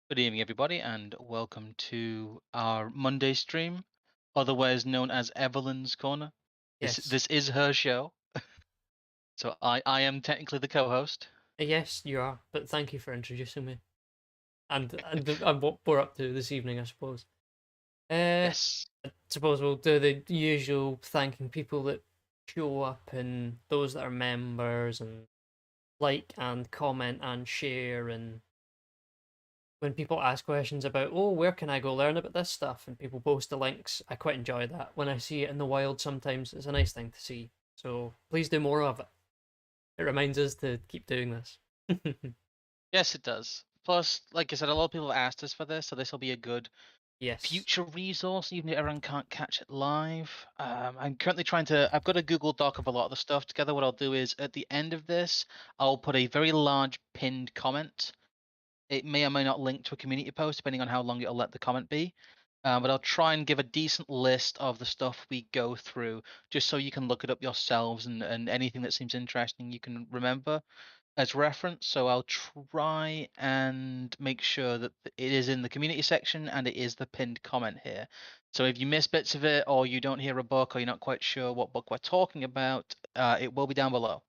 Good evening, everybody, and welcome to our Monday stream, otherwise known as Evelyn's Corner. This Yes. this is her show, so I am technically the co-host. Yes, you are. But thank you for introducing me and what we're up to this evening, I suppose. Yes, I suppose we'll do the usual thanking people that show up and those that are members and like and comment and share and when people ask questions about, oh, where can I go learn about this stuff? And people post the links, I quite enjoy that. When I see it in the wild sometimes it's a nice thing to see. So please do more of it. It reminds us to keep doing this. yes, it does. Plus, like I said, a lot of people have asked us for this, so this will be a good Yes. future resource, even if everyone can't catch it live. I'm currently trying to. I've got a Google Doc of a lot of the stuff together. What I'll do is, at the end of this, I'll put a very large pinned comment. It may or may not link to a community post, depending on how long it'll let the comment be. But I'll try and give a decent list of the stuff we go through, just so you can look it up yourselves, and anything that seems interesting you can remember as reference. So I'll try and make sure that it is in the community section and it is the pinned comment here. So if you miss bits of it, or you don't hear a book, or you're not quite sure what book we're talking about, it will be down below.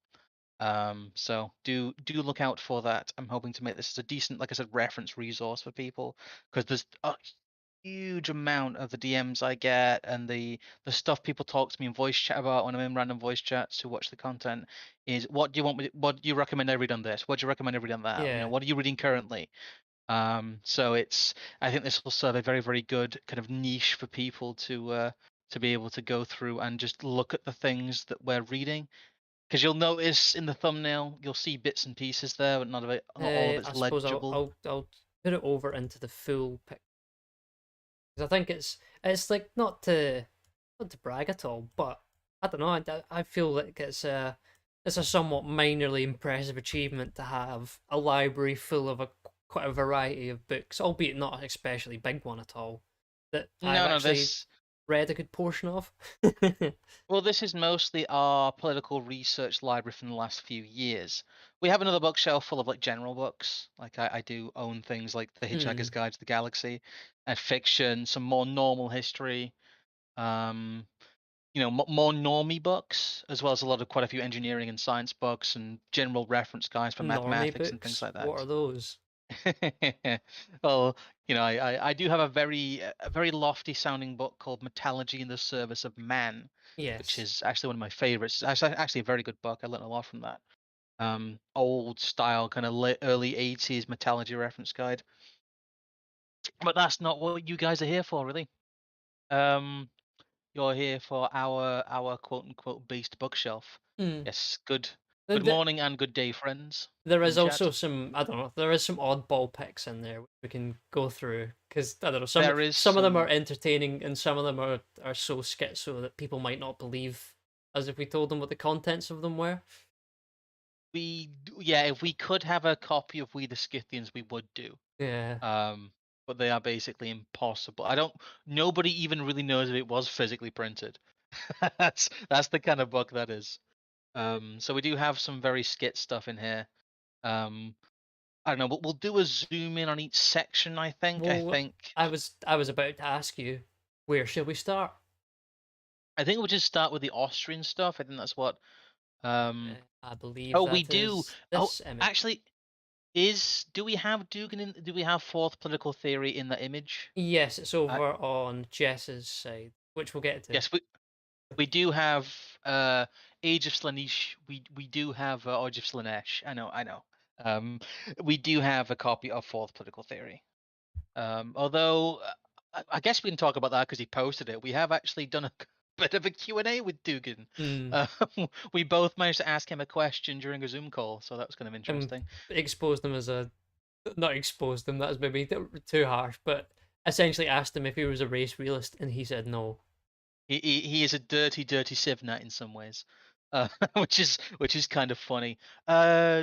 So do look out for that. I'm hoping to make this a decent, like I said, reference resource for people, because there's a huge amount of the DMs I get and the stuff people talk to me in voice chat about when I'm in random voice chats to watch the content is, what do you want me, what do you recommend I read on this? What do you recommend I read on that? Yeah. What are you reading currently? So I think this will serve a very, very good kind of niche for people to be able to go through and just look at the things that we're reading, because you'll notice in the thumbnail you'll see bits and pieces there, but not all of I it's suppose I'll legible. I'll I'll put it over into the full pic because I think it's like not to brag at all, but I don't know. I feel like it's a somewhat minorly impressive achievement to have a library full of quite a variety of books, albeit not an especially big one at all, that I've No, no, actually this read a good portion of. well, this is mostly our political research library from the last few years. We have another bookshelf full of like general books. Like I do own things like The Hitchhiker's Hmm. Guide to the Galaxy, and fiction, some more normal history. Um, more normie books, as well as quite a few engineering and science books and general reference guides for Normie mathematics and things books. like What are that. those? Well, I do have a very lofty sounding book called Metallurgy in the Service of Man, which Yes. is actually one of my favorites. It's actually a very good book. I learned a lot from that. Old style, kind of early 80s metallurgy reference guide. But that's not what you guys are here for, really. Um, you're here for our quote unquote based bookshelf. Hmm. Yes, good And morning and good day, friends there in is chat. also some, I don't know, there is some oddball picks in there we can go through because I don't know, There is some of them are some. entertaining and some of them are so schizo that people might not believe as if we told them what the contents of them were. Yeah, if we could have a copy of We the Scythians, we would do. Yeah. Um, but they are basically impossible. I don't. Nobody even really knows if it was physically printed. That's the kind of book that is. So we do have some very skit stuff in here. Um, I don't know, but we'll do a zoom in on each section. I think. I Well, think. I was about to ask you, where shall we start? I think we'll just start with the Austrian stuff. I think that's what. Um. I believe Oh, we that do. is Oh, this image. actually, do we have Dugan in? Do we have fourth political theory in the image? Yes, it's over on Jess's side, which we'll get to. Yes, we do have Age of Slaanesh. We do have Age of Slaanesh. I know. Um, we do have a copy of Fourth Political Theory. Although I guess we can talk about that because he posted it. We have actually done a bit of a Q&A with Dugan. Hmm. We both managed to ask him a question during a Zoom call, so that was kind of And interesting. exposed them as a not exposed him, that's maybe too harsh, but essentially asked him if he was a race realist, and he said no. He is a dirty, dirty Civ nut in some ways, which is kind of funny.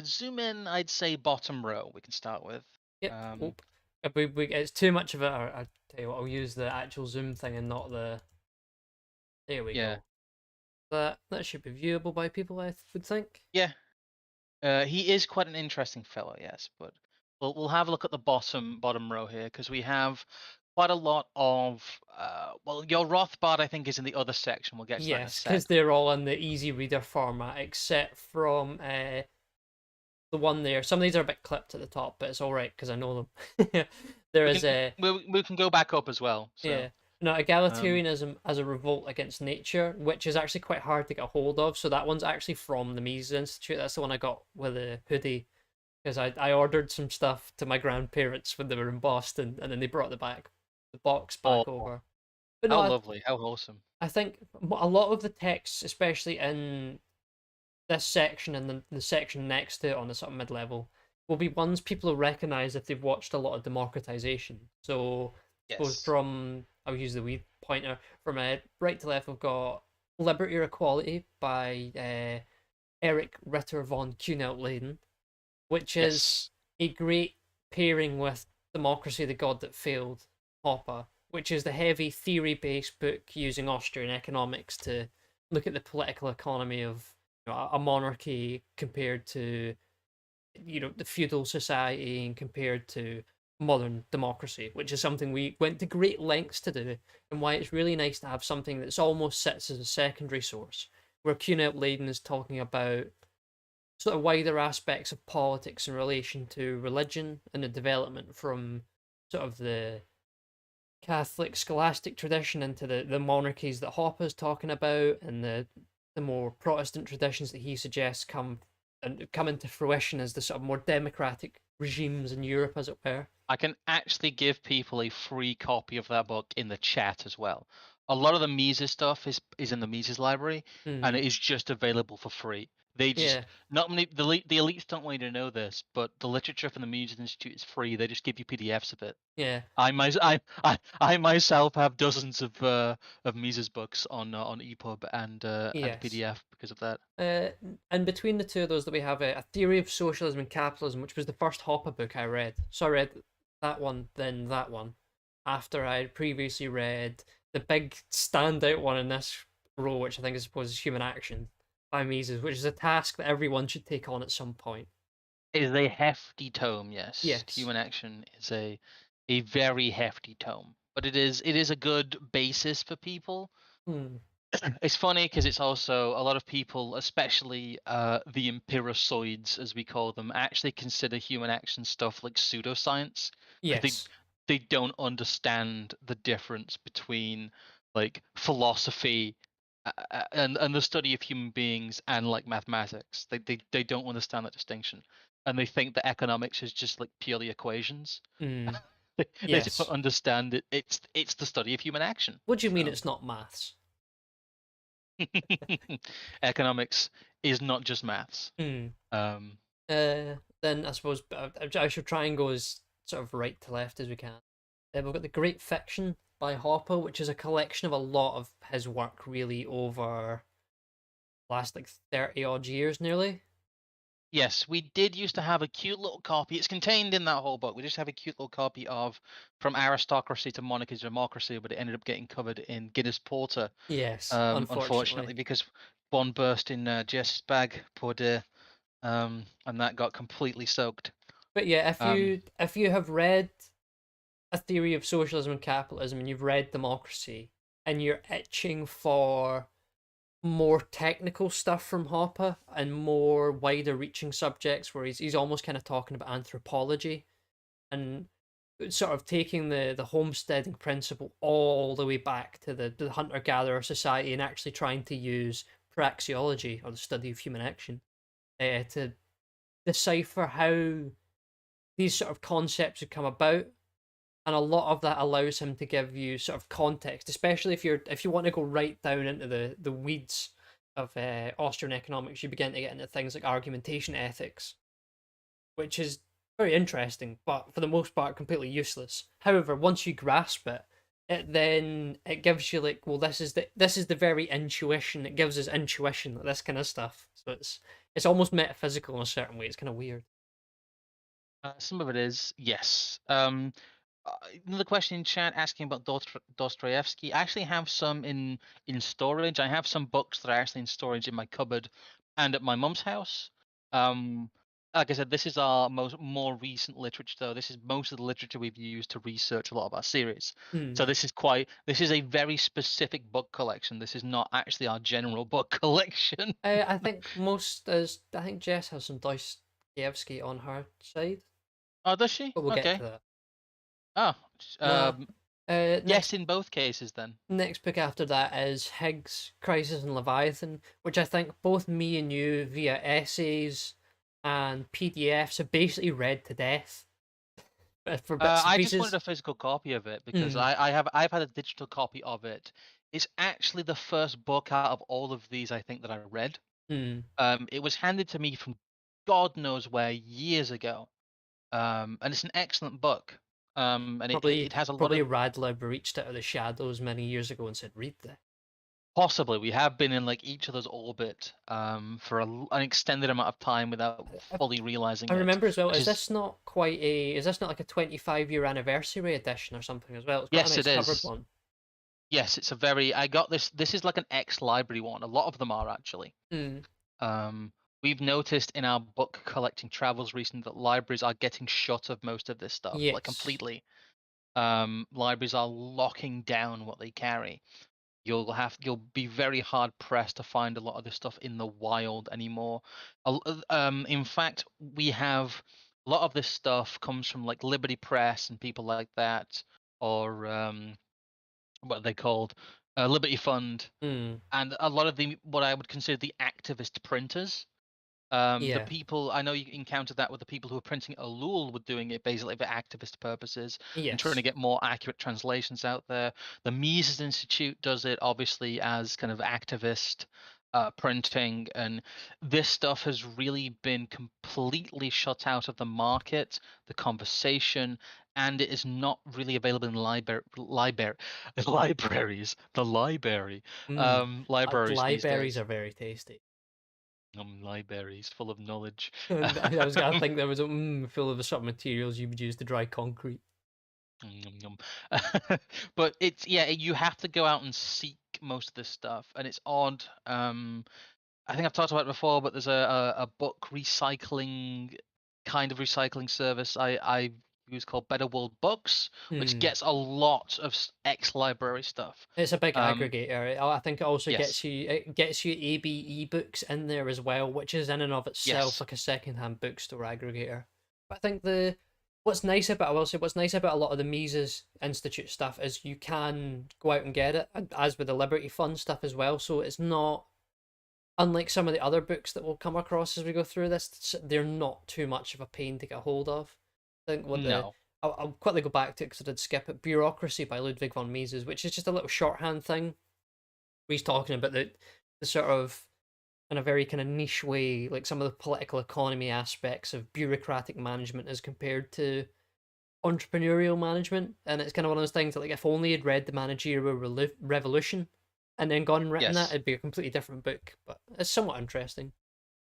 Zoom in, I'd say bottom row. We can start with. Yep. Um, Oh, if it's too much of it. I tell you what, I'll use the actual zoom thing and not the. There we yeah, go. That should be viewable by people, I would think. yeah. He is quite an interesting fellow, yes, but we'll have a look at the bottom row here because we have quite a lot of well, your Rothbard I think is in the other section. We'll get to that in a Yes, sec. because they're all in the easy reader format, except from the one there. Some of these are a bit clipped at the top, but it's all right because I know them. There We is can a we can go back up as well. So yeah. No, um, egalitarianism as a revolt against nature, which is actually quite hard to get a hold of. So that one's actually from the Mises Institute. That's the one I got with a hoodie because I ordered some stuff to my grandparents when they were in Boston, and then they brought the box back oh, over. But no, how lovely, how wholesome. I think a lot of the texts, especially in this section and the section next to it on the sort of mid level, will be ones people will recognize if they've watched a lot of democratization. So, I suppose Yes. from I'll use the wee pointer from right to left, we've got Liberty or Equality by Eric Ritter von Kuhnelt-Leiden, which is Yes. a great pairing with Democracy, the God That Failed, Hoppe, which is the heavy theory-based book using Austrian economics to look at the political economy of a monarchy compared to the feudal society and compared to modern democracy, which is something we went to great lengths to do, and why it's really nice to have something that's almost sits as a secondary source, where Kuhnelt-Leiden is talking about sort of wider aspects of politics in relation to religion and the development from sort of the Catholic scholastic tradition into the monarchies that Hopper's talking about, and the more Protestant traditions that he suggests come into fruition as the sort of more democratic regimes in Europe, as it were. I can actually give people a free copy of that book in the chat as well. A lot of the Mises stuff is in the Mises library, and Hmm. it is just available for free. They just Yeah, not many the elites don't want you to know this, but the literature from the Mises Institute is free. They just give you PDFs of it. yeah, I myself have dozens of Mises books on EPUB and yes. PDF because of that. Uh, and between the two of those, that we have a theory of socialism and capitalism, which was the first Hopper book I read. So I read that one, then that one, after I had previously read the big standout one in this row, which I think is supposed is Human Action by Mises, which is a task that everyone should take on at some point. It is a hefty tome, yes. Yes. Human Action is a very hefty tome, but it is a good basis for people. Hmm. It's funny because it's also a lot of people, especially the empiricoids as we call them, actually consider human action stuff like pseudoscience because Yes. they don't understand the difference between like philosophy and the study of human beings and like mathematics. They don't understand that distinction, and they think that economics is just like purely economies. Hmm. They don't Yes. understand it. It's the study of human action. What do you mean So. it's not maths? Economics is not just maths. Hmm. Um, Then I suppose I should try and go as sort of right to left as we can. We've got the Great Fiction by Hopper, which is a collection of a lot of his work, really over the last like 30 odd years, nearly. yes, we did used to have a cute little copy. It's contained in that whole book. We just have a cute little copy of From Aristocracy to Monarchy to Democracy, but it ended up getting covered in Guinness Porter, Yes, unfortunately. unfortunately, because one burst in Jess's bag, poor dear, and that got completely soaked. But yeah, Um, if you have read A Theory of Socialism and Capitalism and you've read Democracy and you're itching for more technical stuff from Hopper and more wider reaching subjects where he's almost kind of talking about anthropology and sort of taking the homesteading principle all the way back to the hunter gatherer society and actually trying to use praxeology or the study of human action to decipher how these sort of concepts have come about, and a lot of that allows him to give you sort of context, especially if you want to go right down into the weeds of Austrian economics. You begin to get into things like argumentation ethics, which is very interesting, but for the most part completely useless. However, once you grasp it, it gives you like, well, this is the very intuition. It gives us intuition, like this kind of stuff. So it's almost metaphysical in a certain way. It's kind of weird. some of it is, yes. Another question in chat asking about Dostoevsky. I actually have some in storage. I have some books that are actually in storage in my cupboard and at my mum's house. Um, like I said, this is our more recent literature, though. This is most of the literature we've used to research a lot of our series. Hmm. So this is a very specific book collection. This is not actually our general book collection. I think I think Jess has some Dostoevsky on her side, Oh, does she? but we'll get to Okay. that. Oh, Nah. yes, in both cases then. Next book after that is Higgs, Crisis and Leviathan, which I think both me and you, via essays and PDFs, have basically read to death for bits and I just wanted pieces. a physical copy of it because Mm, I've had a digital copy of it. It's actually the first book out of all of these I think that I read. mm. It was handed to me from God knows where years ago. And it's an excellent book. And Probably, it has a lot probably of Radlib reached out of the shadows many years ago and said, "Read this." possibly we have been in like each other's orbit for an extended amount of time without I, fully realizing I it, remember as well. which is Is this not like a 25-year anniversary edition or something as well? It's got a yes, nice it covered is. one. Yes, it's a very I got this. This is like an ex-library one. A lot of them are actually. Mm, Um, we've noticed in our book collecting travels recently that libraries are getting shut of most of this stuff, like yes. completely. Libraries are locking down what they carry. You'll be very hard pressed to find a lot of this stuff in the wild anymore. In fact, we have a lot of this stuff comes from like Liberty Press and people like that, or what are they called, Liberty Fund, Mm, and a lot of the what I would consider the activist printers. The yeah. people I know you encountered that with the people who are printing Elul were doing it basically for activist purposes and trying to Yes. get more accurate translations out there. The Mises Institute does it obviously as kind of activist printing, and this stuff has really been completely shut out of the market, the conversation, and it is not really available in libraries, the library, Mm. libraries these Libraries days. are very tasty. Libraries full of knowledge. And I was gonna think there was a full of the sort of materials you would use to dry concrete. Yum, yum. But it's yeah, you have to go out and seek most of this stuff, and it's odd. I think I've talked about it before, but there's a book recycling kind of recycling service I use called Better World Books, which Hmm. gets a lot of ex-library stuff. It's a big Um, aggregator. I think it also yes, gets you ABE books in there as well, which is in and of itself yes, like a secondhand bookstore aggregator. But I think the what's nice about I will say what's nice about a lot of the Mises Institute stuff is you can go out and get it, and as with the Liberty Fund stuff as well. So it's not unlike some of the other books that we'll come across as we go through this. They're not too much of a pain to get hold of. I think no, I'll quickly go back to it because I did skip it. Bureaucracy by Ludwig von Mises, which is just a little shorthand thing. Where he's talking about the sort of in a very kind of niche way, like some of the political economy aspects of bureaucratic management as compared to entrepreneurial management. And it's kind of one of those things that, like, if only he'd read the Managerial Revolution and then gone and written that, yes. it'd be a completely different book. But it's somewhat interesting.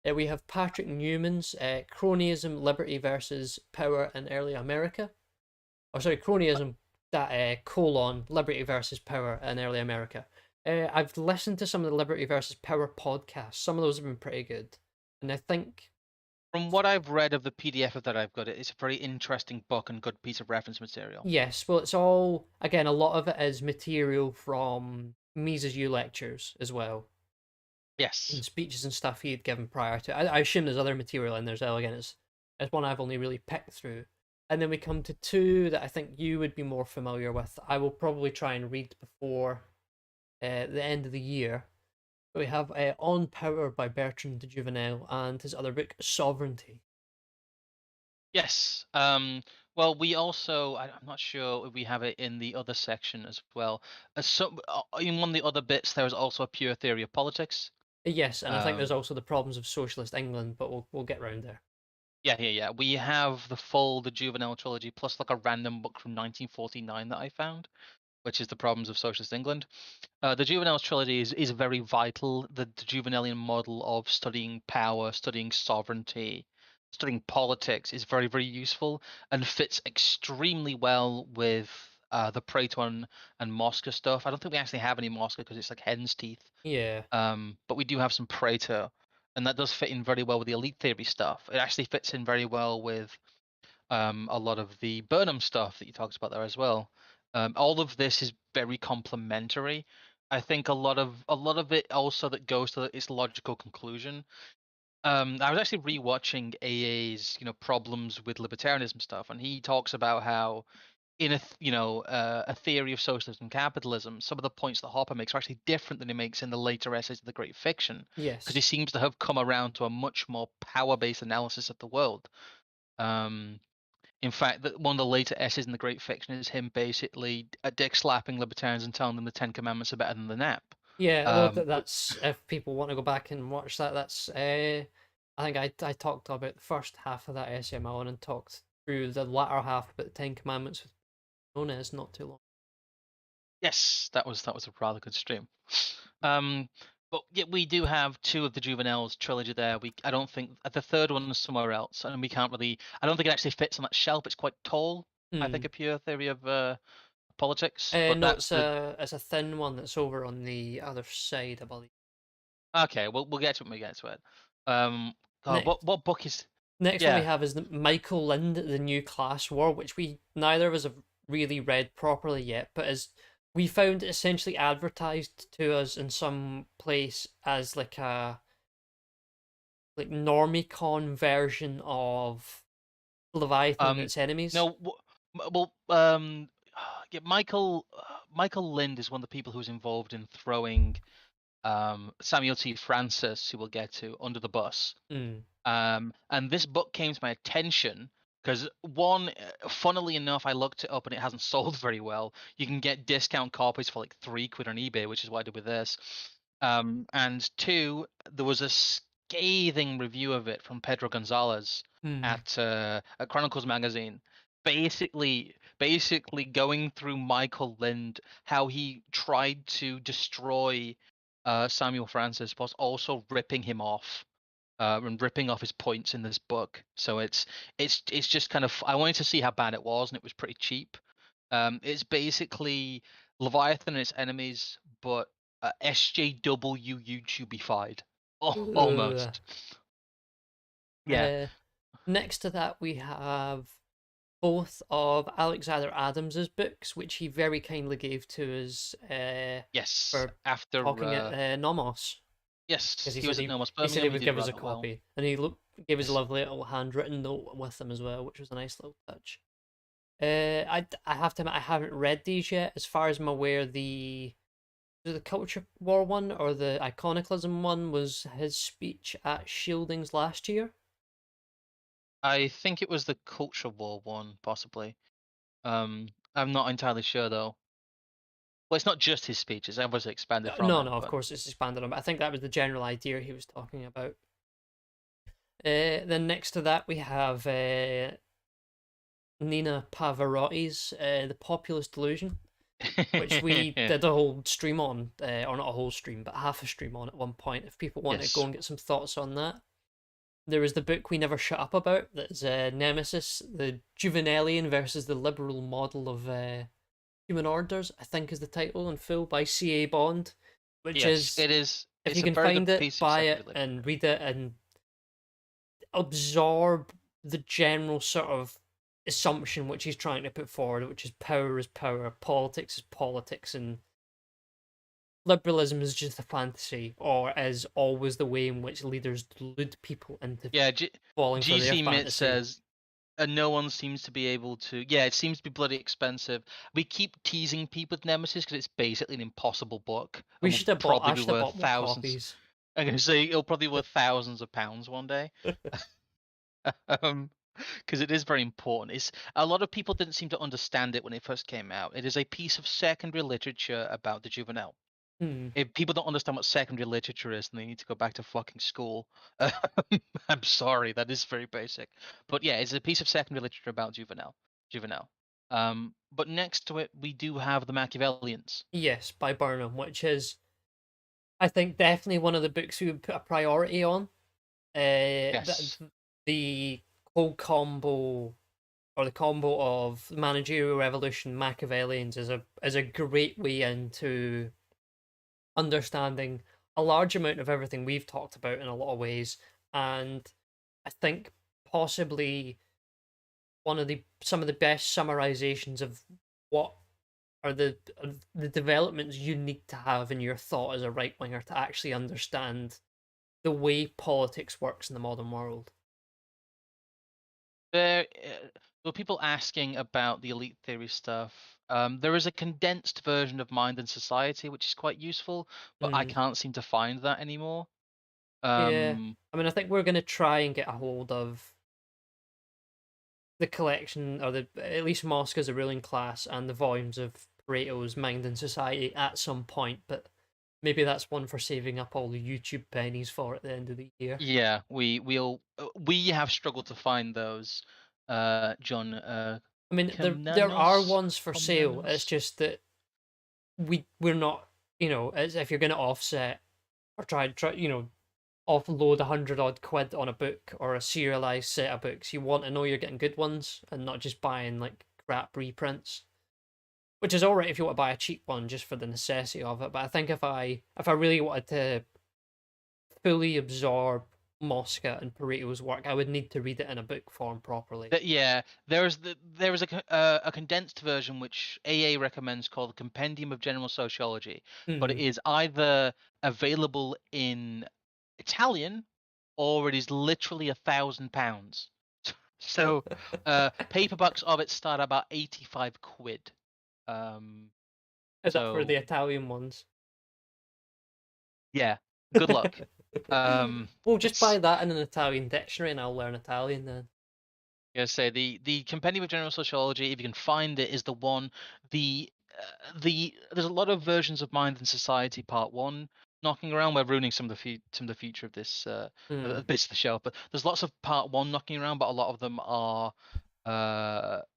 We have Patrick Newman's Cronyism, Liberty versus Power in Early America. Oh, sorry, Cronyism, that colon, Liberty versus Power in Early America. I've listened to some of the Liberty versus Power podcasts. Some of those have been pretty good. And I think, From what I've read of the PDF of that I've got, it's a very interesting book and good piece of reference material. yes, well, it's all, again, a lot of it is material from Mises U lectures as well, and Yes. speeches and stuff he had given prior to. I assume there's other material in there as well. Again, it's one I've only really picked through. And then we come to two that I think you would be more familiar with. I will probably try and read before the end of the year. We have On Power by Bertrand de Juvenel and his other book, Sovereignty. Yes. Well, we also, I'm not sure if we have it in the other section as well. In one of the other bits, there is also a pure theory of politics. Yes, and I think there's Um, also the problems of socialist England, but we'll get round there. yeah. We have the Juvenile trilogy plus like a random book from 1949 that I found, which is the problems of socialist England. The Juveniles trilogy is very vital. The Juvenalian model of studying power, studying sovereignty, studying politics is very, very useful and fits extremely well with the Praetor and Mosca stuff. I don't think we actually have any Mosca because it's like hen's teeth. Yeah. But we do have some Praetor, and that does fit in very well with the elite theory stuff. It actually fits in very well with a lot of the Burnham stuff that you talked about there as well. All of this is very complementary. I think a lot of it also that goes to its logical conclusion. I was actually rewatching AA's, problems with libertarianism stuff, and he talks about how in a theory of socialism and capitalism, some of the points that Hopper makes are actually different than he makes in the later essays of the Great Fiction, because he Yes. seems to have come around to a much more power-based analysis of the world. Um, in fact, one of the later essays in the Great Fiction is him basically dick slapping libertarians and telling them the Ten Commandments are better than the nap. Yeah, well, that's if people want to go back and watch that. That's I think I talked about the first half of that essay on my own and talked through the latter half about the Ten Commandments with Nunez not too long. Yes, that was a rather good stream. Um, but yeah, we do have two of the Juveniles trilogy there. I don't think the third one is somewhere else, and we can't really. I don't think it actually fits on that shelf. It's quite tall. I think Hmm. a pure theory of politics, but No, that's the it's a thin one that's over on the other side, I believe. okay. We'll get to it when we get to it. God, Next, what book is? next one we Yeah. have is the Michael Lind, The New Class War, which we neither of us have really read properly yet, but as we found essentially advertised to us in some place as like normicon version of Leviathan and Um. its enemies. No. Well. Yeah. Michael Lind is one of the people who's involved in throwing Samuel T. Francis, who we'll get to, under the bus. Mm. And this book came to my attention because one, funnily enough, I looked it up and it hasn't sold very well. You can get discount copies for like £3 on eBay, which is what I did with this. And two, there was a scathing review of it from Pedro Gonzalez Mm. at Chronicles magazine, basically going through Michael Lind, how he tried to destroy Samuel Francis, whilst also ripping him off and ripping off his points in this book. So it's just kind of I wanted to see how bad it was, and it was pretty cheap. It's basically Leviathan and its enemies, but SJW YouTubeified. Oh, Ugh. almost. Yeah. Uh, Next to that, we have both of Alexander Adams's books, which he very kindly gave to us Yes. for After talking at Nomos, yes, because he was at Nomos he said he Birmingham. He would did give us a rather well. copy, and he gave us a Yes. lovely little handwritten note with them as well, which was a nice little touch. I have to admit I haven't read these yet. As far as I'm aware, the Culture War one or the Iconoclasm one was his speech at Shielding's last year. I think it was the Culture War one, possibly. I'm not entirely sure though. Well, it's not just his speeches. Obviously expanded from No, it, no, of but course it's expanded on, but I think that was the general idea he was talking about. Then next to that we have Nina Pavarotti's The Populist Delusion, which we did a whole stream on, or not a whole stream, but half a stream on at one point. If people want to go yes. and get some thoughts on that. There is the book we never shut up about. That's Nemesis, the Juvenalian versus the liberal model of human orders. I think is the title in full by C.A. Bond, which Yes, is it is. if you It's a can very find good it, piece of buy secondary it literature. and read it and absorb the general sort of assumption which he's trying to put forward, which is power, politics is politics, and liberalism is just a fantasy, or is always the way in which leaders delude people into Yeah, falling for their GC Mitt fantasy. says, no one seems to be able to. Yeah, it seems to be bloody expensive. We keep teasing people with Nemesis because it's basically an impossible book We and will should have bought. probably I be should have worth bought more thousands. copies. I'm gonna say it'll probably be worth thousands of pounds one day. Um, because it is very important. It's a lot of people didn't seem to understand it when it first came out. It is a piece of secondary literature about the juvenile. Hmm. If people don't understand what secondary literature is, then they need to go back to fucking school. I'm sorry, that is very basic. But yeah, it's a piece of secondary literature about juvenile. But next to it, we do have the Machiavellians. Yes, by Burnham, which is I think definitely one of the books we would put a priority on. Yes. The whole combo or the combo of managerial revolution Machiavellians is a great way into understanding a large amount of everything we've talked about in a lot of ways, and I think possibly some of the best summarizations of what are the developments you need to have in your thought as a right winger to actually understand the way politics works in the modern world. There were people asking about the elite theory stuff. There is a condensed version of Mind and Society, which is quite useful, but I Mm, can't seem to find that anymore. yeah, Um, I mean, I think we're gonna try and get a hold of the collection, or the at least Moscow's a ruling class, and the volumes of Pareto's Mind and Society at some point, but maybe that's one for saving up all the YouTube pennies for at the end of the year. yeah, we have struggled to find those. John I mean, there are Cananos, ones for sale. It's Comnanos. just that we're not, as if you're going to offset or try offload 100 odd quid on a book or a serialized set of books, you want to know you're getting good ones and not just buying like crap reprints. Which is alright if you want to buy a cheap one just for the necessity of it. But I think if I really wanted to fully absorb Mosca and Pareto's work, I would need to read it in a book form properly. Yeah, there is a condensed version which AA recommends called the Compendium of General Sociology, but it Hmm. is either available in Italian or it is literally £1,000. So paperbacks of it start about 85 quid. Um, Is that for the so Italian ones? yeah, good luck. Well, just It's buy that in an Italian dictionary and I'll learn Italian then. gonna say the Compendium of General Sociology, if you can find it, is the one. There's a lot of versions of Mind and Society Part One knocking around. We're ruining some of the future of this Hmm. bits of the show, but there's lots of Part One knocking around, but a lot of them are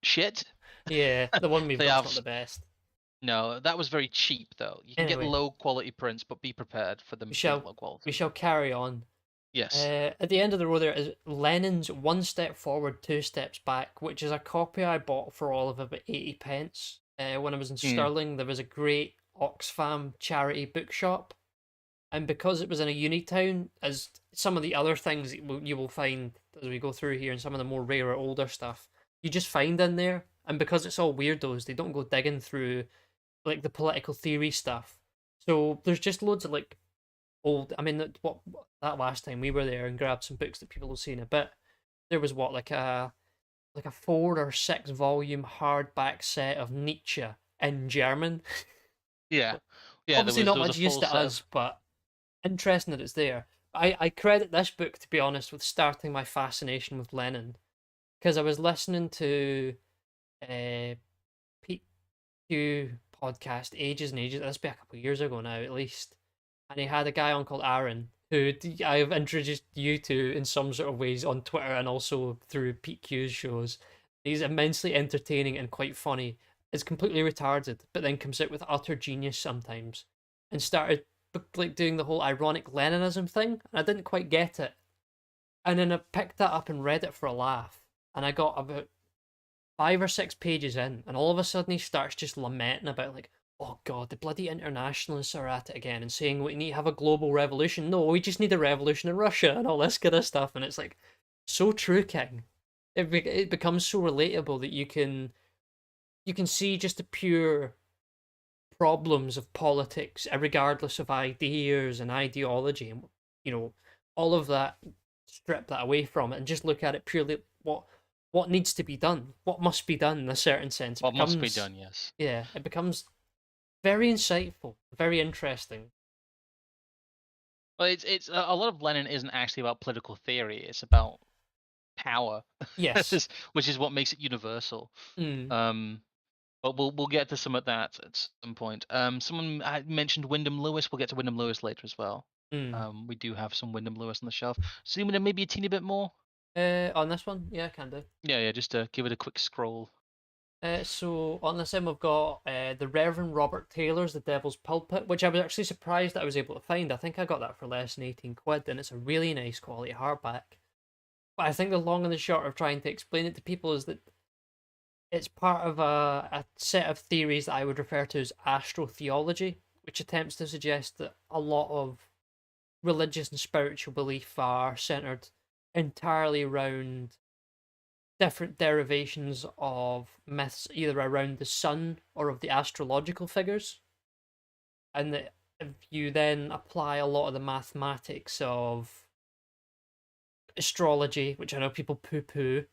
shit. Yeah, the one we've They got's have not the best. no. That was very cheap though. You can get Anyway, low quality prints, but be prepared for we them being shall low we quality. shall carry on. Yes. At the end of the road, there is Lenin's One Step Forward, Two Steps Back, which is a copy I bought for all of about 80 pence. When I was in Mm. Stirling, there was a great Oxfam charity bookshop, and because it was in a uni town, as some of the other things you will find as we go through here, and some of the more rarer, older stuff, you just find in there. And because it's all weirdos, they don't go digging through like the political theory stuff. So there's just loads of like old. I mean, that last time we were there and grabbed some books that people have seen a bit. There was what like a 4 or 6 volume hardback set of Nietzsche in German. Yeah. Yeah. Obviously, There not was a much use full to set us, of. but interesting that it's there. I credit this book, to be honest, with starting my fascination with Lenin because I was listening to uh, Pete Q podcast ages and ages. This be a couple of years ago now, at least, and he had a guy on called Aaron, who I have introduced you to in some sort of ways on Twitter and also through Pete Q's shows. He's immensely entertaining and quite funny. Is completely retarded, but then comes out with utter genius sometimes, and started like doing the whole ironic Leninism thing. And I didn't quite get it, and then I picked that up and read it for a laugh, and I got about 5 or 6 pages in, and all of a sudden he starts just lamenting about like, oh god, the bloody internationalists are at it again and saying we need to have a global revolution. No, we just need a revolution in Russia and all this kind of stuff. And it's like so true, King. It becomes so relatable that you can see just the pure problems of politics, regardless of ideas and ideology, and all of that. Strip that away from it and just look at it purely what needs to be done, what must be done in a certain sense. It What must be becomes done? Yes. yeah, it becomes very insightful, very interesting. Well, it's a lot of Lenin isn't actually about political theory. It's about power, Yes. which is what makes it universal. Mm, Um, but we'll get to some of that at some point. Someone had mentioned Wyndham Lewis. We'll get to Wyndham Lewis later as well. mm. We do have some Wyndham Lewis on the shelf. Zoom in maybe a teeny bit more. On this one, yeah, I can do. Yeah, just to give it a quick scroll. So on this end, we've got the Reverend Robert Taylor's The Devil's Pulpit, which I was actually surprised that I was able to find. I think I got that for less than 18 quid, and it's a really nice quality hardback. But I think the long and the short of trying to explain it to people is that it's part of a set of theories that I would refer to as astrotheology, which attempts to suggest that a lot of religious and spiritual belief are centered entirely around different derivations of myths, either around the sun or of the astrological figures. And that if you then apply a lot of the mathematics of astrology, which I know people poo poo,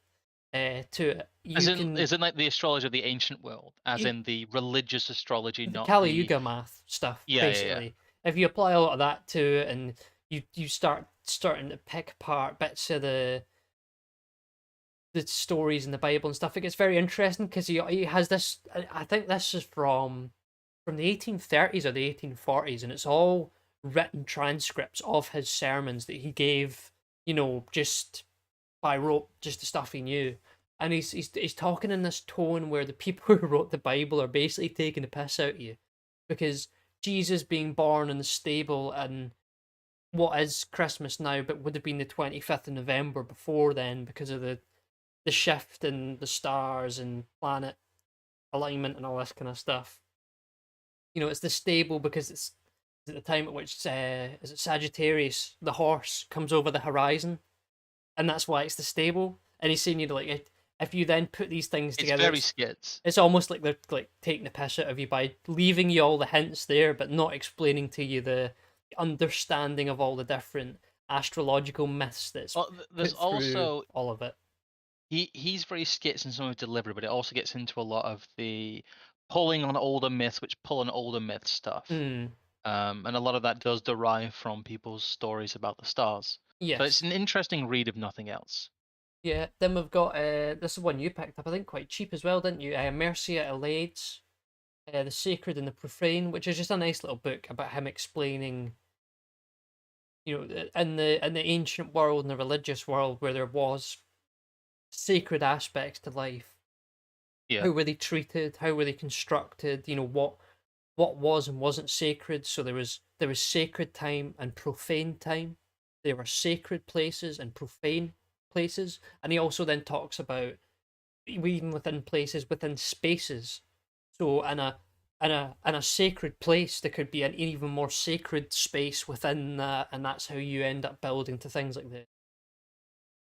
to it, As you in, can. is in like the astrology of the ancient world, as You, in the religious astrology, the not Kali the. Yuga math stuff, Yeah, yeah, yeah. basically. If you apply a lot of that to it, and you starting to pick apart bits of the stories in the Bible and stuff, it gets very interesting because he has this. I think this is from the 1830s or the 1840s, and it's all written transcripts of his sermons that he gave, just by rote, just the stuff he knew. And he's talking in this tone where the people who wrote the Bible are basically taking the piss out of you, because Jesus being born in the stable and what is Christmas now, but would have been the 25th of November before then because of the shift in the stars and planet alignment and all this kind of stuff. It's the stable because it's at the time at which is it Sagittarius, the horse, comes over the horizon, and that's why it's the stable. And he's saying, like, if you then put these things It's together, very skits. it's almost like they're like taking the piss out of you by leaving you all the hints there, but not explaining to you the understanding of all the different astrological myths that's Well, there's put through also all of it. he's very skits in some of his delivery, but it also gets into a lot of the pulling on older myths, which pull on older myth stuff. Hmm. And a lot of that does derive from people's stories about the stars. So it's Yes. an interesting read, if nothing else. Yeah. Then we've got this is one you picked up, I think, quite cheap as well, didn't you? Mercia Elades, The Sacred and the Profane, which is just a nice little book about him explaining, in the ancient world and the religious world where there was sacred aspects to life. Yeah. How were they treated? How were they constructed? What was and wasn't sacred. So there was sacred time and profane time. There were sacred places and profane places. And he also then talks about even within places, within spaces. So in a sacred place, there could be an even more sacred space within that, and that's how you end up building to things like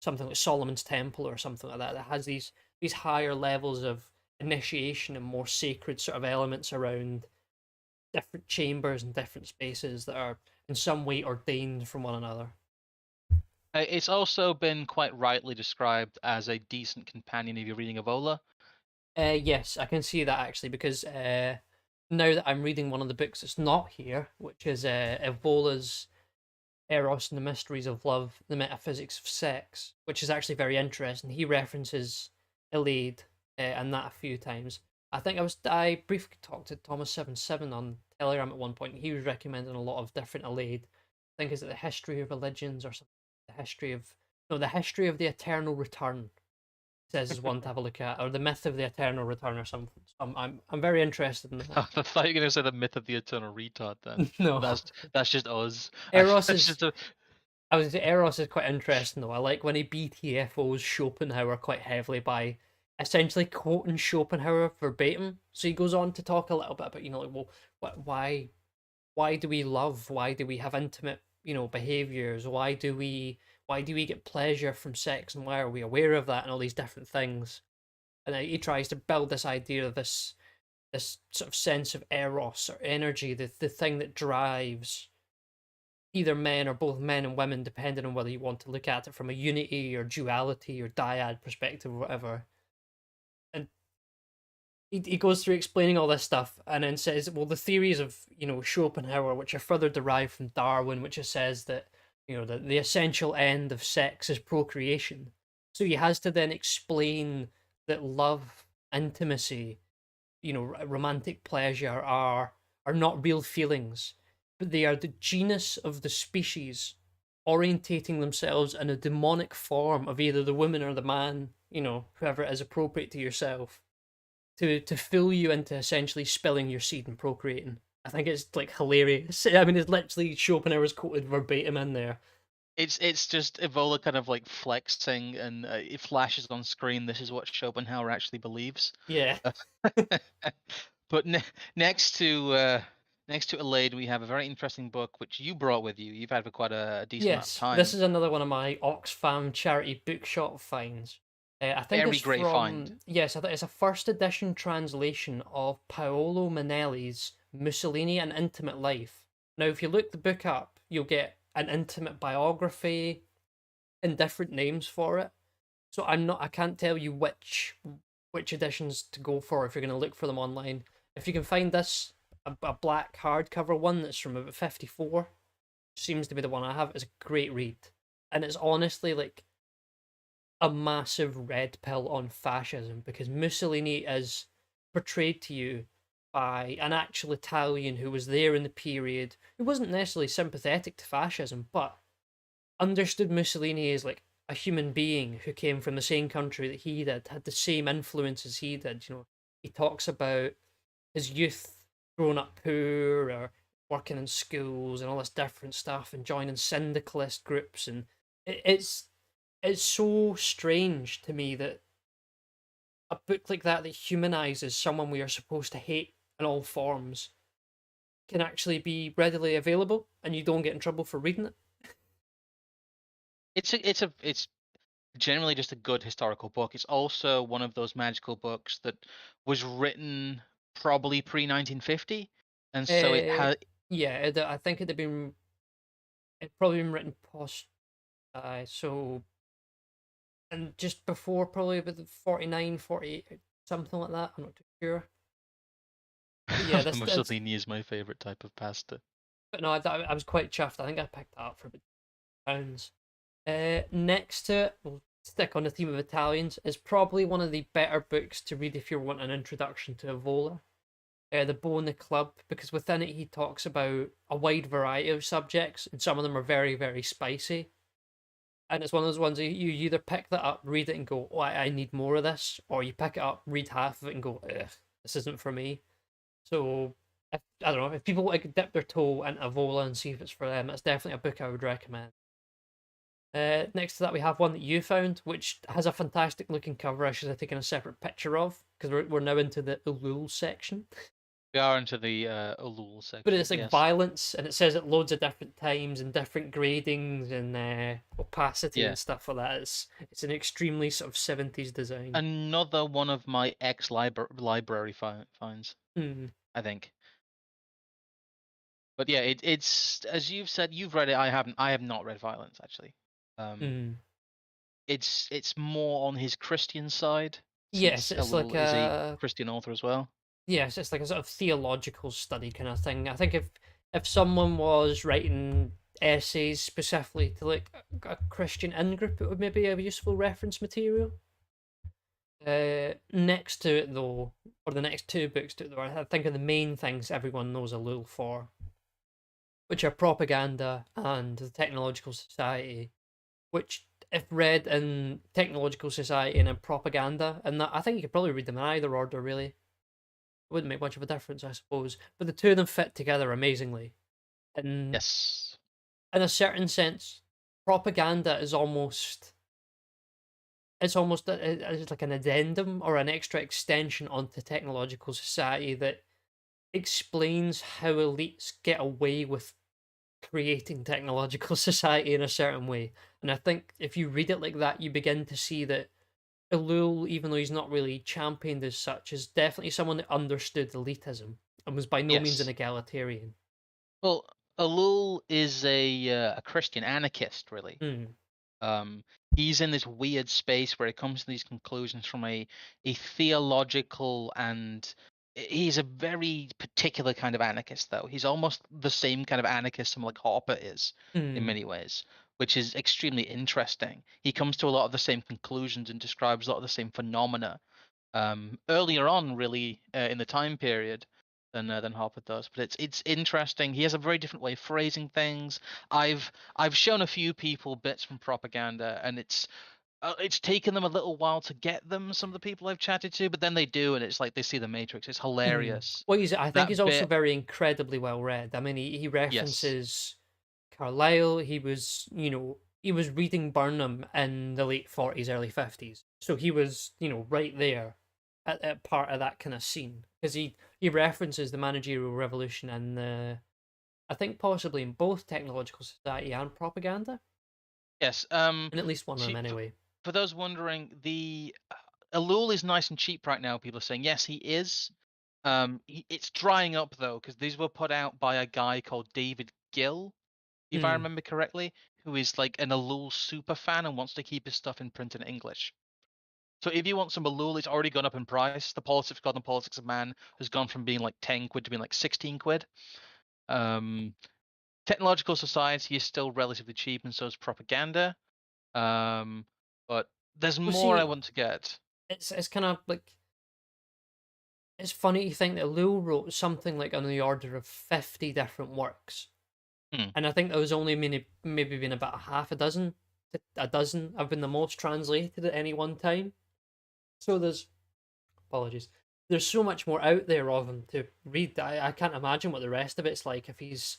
something like Solomon's Temple or something like that that has these higher levels of initiation and more sacred sort of elements around different chambers and different spaces that are in some way ordained from one another. It's also been quite rightly described as a decent companion if you're reading Evola. Yes, I can see that actually because now that I'm reading one of the books that's not here, which is Evola's Eros and the Mysteries of Love, the Metaphysics of Sex, which is actually very interesting. He references Iliad and that a few times. I briefly talked to Thomas77 on Telegram at one point. He was recommending a lot of different Iliad. I think is it the history of religions or something. The history of the eternal return. Says is one to have a look at, or the myth of the eternal return or something. So I'm very interested in that. I thought you were going to say the myth of the eternal retard then. No, But that's just us. Eros That's is just a. I was Eros is quite interesting though. I like when he BTFOs Schopenhauer quite heavily by essentially quoting Schopenhauer verbatim. So he goes on to talk a little bit about, like, well, why do we love? Why do we have intimate, behaviors? Why do we get pleasure from sex, and why are we aware of that, and all these different things? And he tries to build this idea of this sort of sense of eros or energy, the thing that drives either men or both men and women, depending on whether you want to look at it from a unity or duality or dyad perspective or whatever. And he goes through explaining all this stuff and then says, well, the theories of, Schopenhauer, which are further derived from Darwin, which says that, the essential end of sex is procreation. So he has to then explain that love, intimacy, romantic pleasure are not real feelings, but they are the genus of the species orientating themselves in a demonic form of either the woman or the man, whoever it is appropriate to yourself, to fool you into essentially spilling your seed and procreating. I think it's like hilarious. I mean, it's literally Schopenhauer's quoted verbatim in there. It's just Evola kind of like flexing, and it flashes on screen. This is what Schopenhauer actually believes. Yeah. But next to next to Elaine, we have a very interesting book which you brought with you. You've had for quite a decent amount of Yes, this time. is another one of my Oxfam charity bookshop finds. I think it's Very great find. from, yes, I think it's a first edition translation of Paolo Manelli's Mussolini: An Intimate Life. Now, if you look the book up, you'll get an intimate biography and different names for it. So I can't tell you which editions to go for if you're going to look for them online. If you can find this, a black hardcover one that's from about 54, seems to be the one I have. It's a great read, and it's honestly like a massive red pill on fascism, because Mussolini is portrayed to you by an actual Italian who was there in the period, who wasn't necessarily sympathetic to fascism, but understood Mussolini as like a human being who came from the same country that he did, had the same influences he did. He talks about his youth growing up poor or working in schools and all this different stuff and joining syndicalist groups, and it's so strange to me that a book like that humanizes someone we are supposed to hate in all forms can actually be readily available and you don't get in trouble for reading it. It's generally just a good historical book. It's also one of those magical books that was written probably pre 1950, and so it Uh, had. yeah, I think it probably been written post, so, and just before probably about the 49, 48, something like that. I'm not too sure. But yeah, that's. Mussolini is my favorite type of pasta. But no, I was quite chuffed. I think I picked that up for about £2. Next to it, we'll stick on the theme of Italians, is probably one of the better books to read if you want an introduction to Evola. The Beau and the Club, because within it he talks about a wide variety of subjects, and some of them are very, very spicy. And it's one of those ones you either pick that up, read it, and go, "Oh, I need more of this," or you pick it up, read half of it, and go, "Ugh, this isn't for me." So, if, I don't know, if people want to dip their toe into Evola and see if it's for them, it's definitely a book I would recommend. Next to that, we have one that you found, which has a fantastic looking cover. I should have taken a separate picture of, because we're now into the Ulul section. We are into the Ulul But section, it's like yes. violence, and it says at loads of different times and different gradings and opacity Yeah. and stuff like that. It's an extremely sort of 70s design. Another one of my ex library finds, Mm, I think. But yeah, it's as you've said, you've read it. I haven't. I have not read Violence actually. Um, mm. it's more on his Christian side, Yes, since it's like Elul is a a Christian author as well. yes, it's like a sort of theological study kind of thing. I think if someone was writing essays specifically to like a Christian in group, it would maybe be a useful reference material. Next to it though, or the next two books to it though, I think are the main things everyone knows a Lul for, which are Propaganda and the Technological Society, which if read in Technological Society and in Propaganda, and that I think you could probably read them in either order really. It wouldn't make much of a difference, I suppose. But the two of them fit together amazingly. And Yes. in a certain sense, Propaganda is almost it's like an addendum or an extra extension onto Technological Society that explains how elites get away with creating technological society in a certain way. And I think if you read it like that, you begin to see that Elul, even though he's not really championed as such, is definitely someone that understood elitism and was by no means an Yes. egalitarian. Well, Elul is a Christian anarchist, really. Hmm. Um, he's in this weird space where he comes to these conclusions from a theological, and he's a very particular kind of anarchist, though. He's almost the same kind of anarchist someone like Hopper is in Hmm. many ways, which is extremely interesting. He comes to a lot of the same conclusions and describes a lot of the same phenomena earlier on, really, in the time period than Hopper does. But it's interesting. He has a very different way of phrasing things. I've shown a few people bits from Propaganda, and it's taken them a little while to get them. Some of the people I've chatted to, but then they do, and it's like they see the Matrix. It's Hmm. hilarious. Well, I think he's That also bit, very incredibly well read. I mean, he yes, references Carlyle. He was reading Burnham in the late 40s, early 50s. So he was, right there. at part of that kind of scene, because he references the managerial revolution and the, I think possibly in both technological society and propaganda, Yes. in at least one of them For, anyway. for those wondering, the Elul is nice and cheap right now. People are saying yes, he is. It's drying up though because these were put out by a guy called David Gill, if I Hmm. remember correctly, who is like an Elul super fan and wants to keep his stuff in print in English. So if you want some Elul, it's already gone up in price. The Politics God and the Politics of Man has gone from being like 10 quid to being like 16 quid. Um, Technological Society is still relatively cheap, and so is Propaganda. Um, but there's Well, more I see, want to get. it's kind of like, it's funny to think that Lul wrote something like on the order of 50 different works, Hmm. and I think there was only maybe been about half a dozen to a dozen have been the most translated at any one time. So there's, apologies, there's so much more out there of him to read that I can't imagine what the rest of it's like if he's,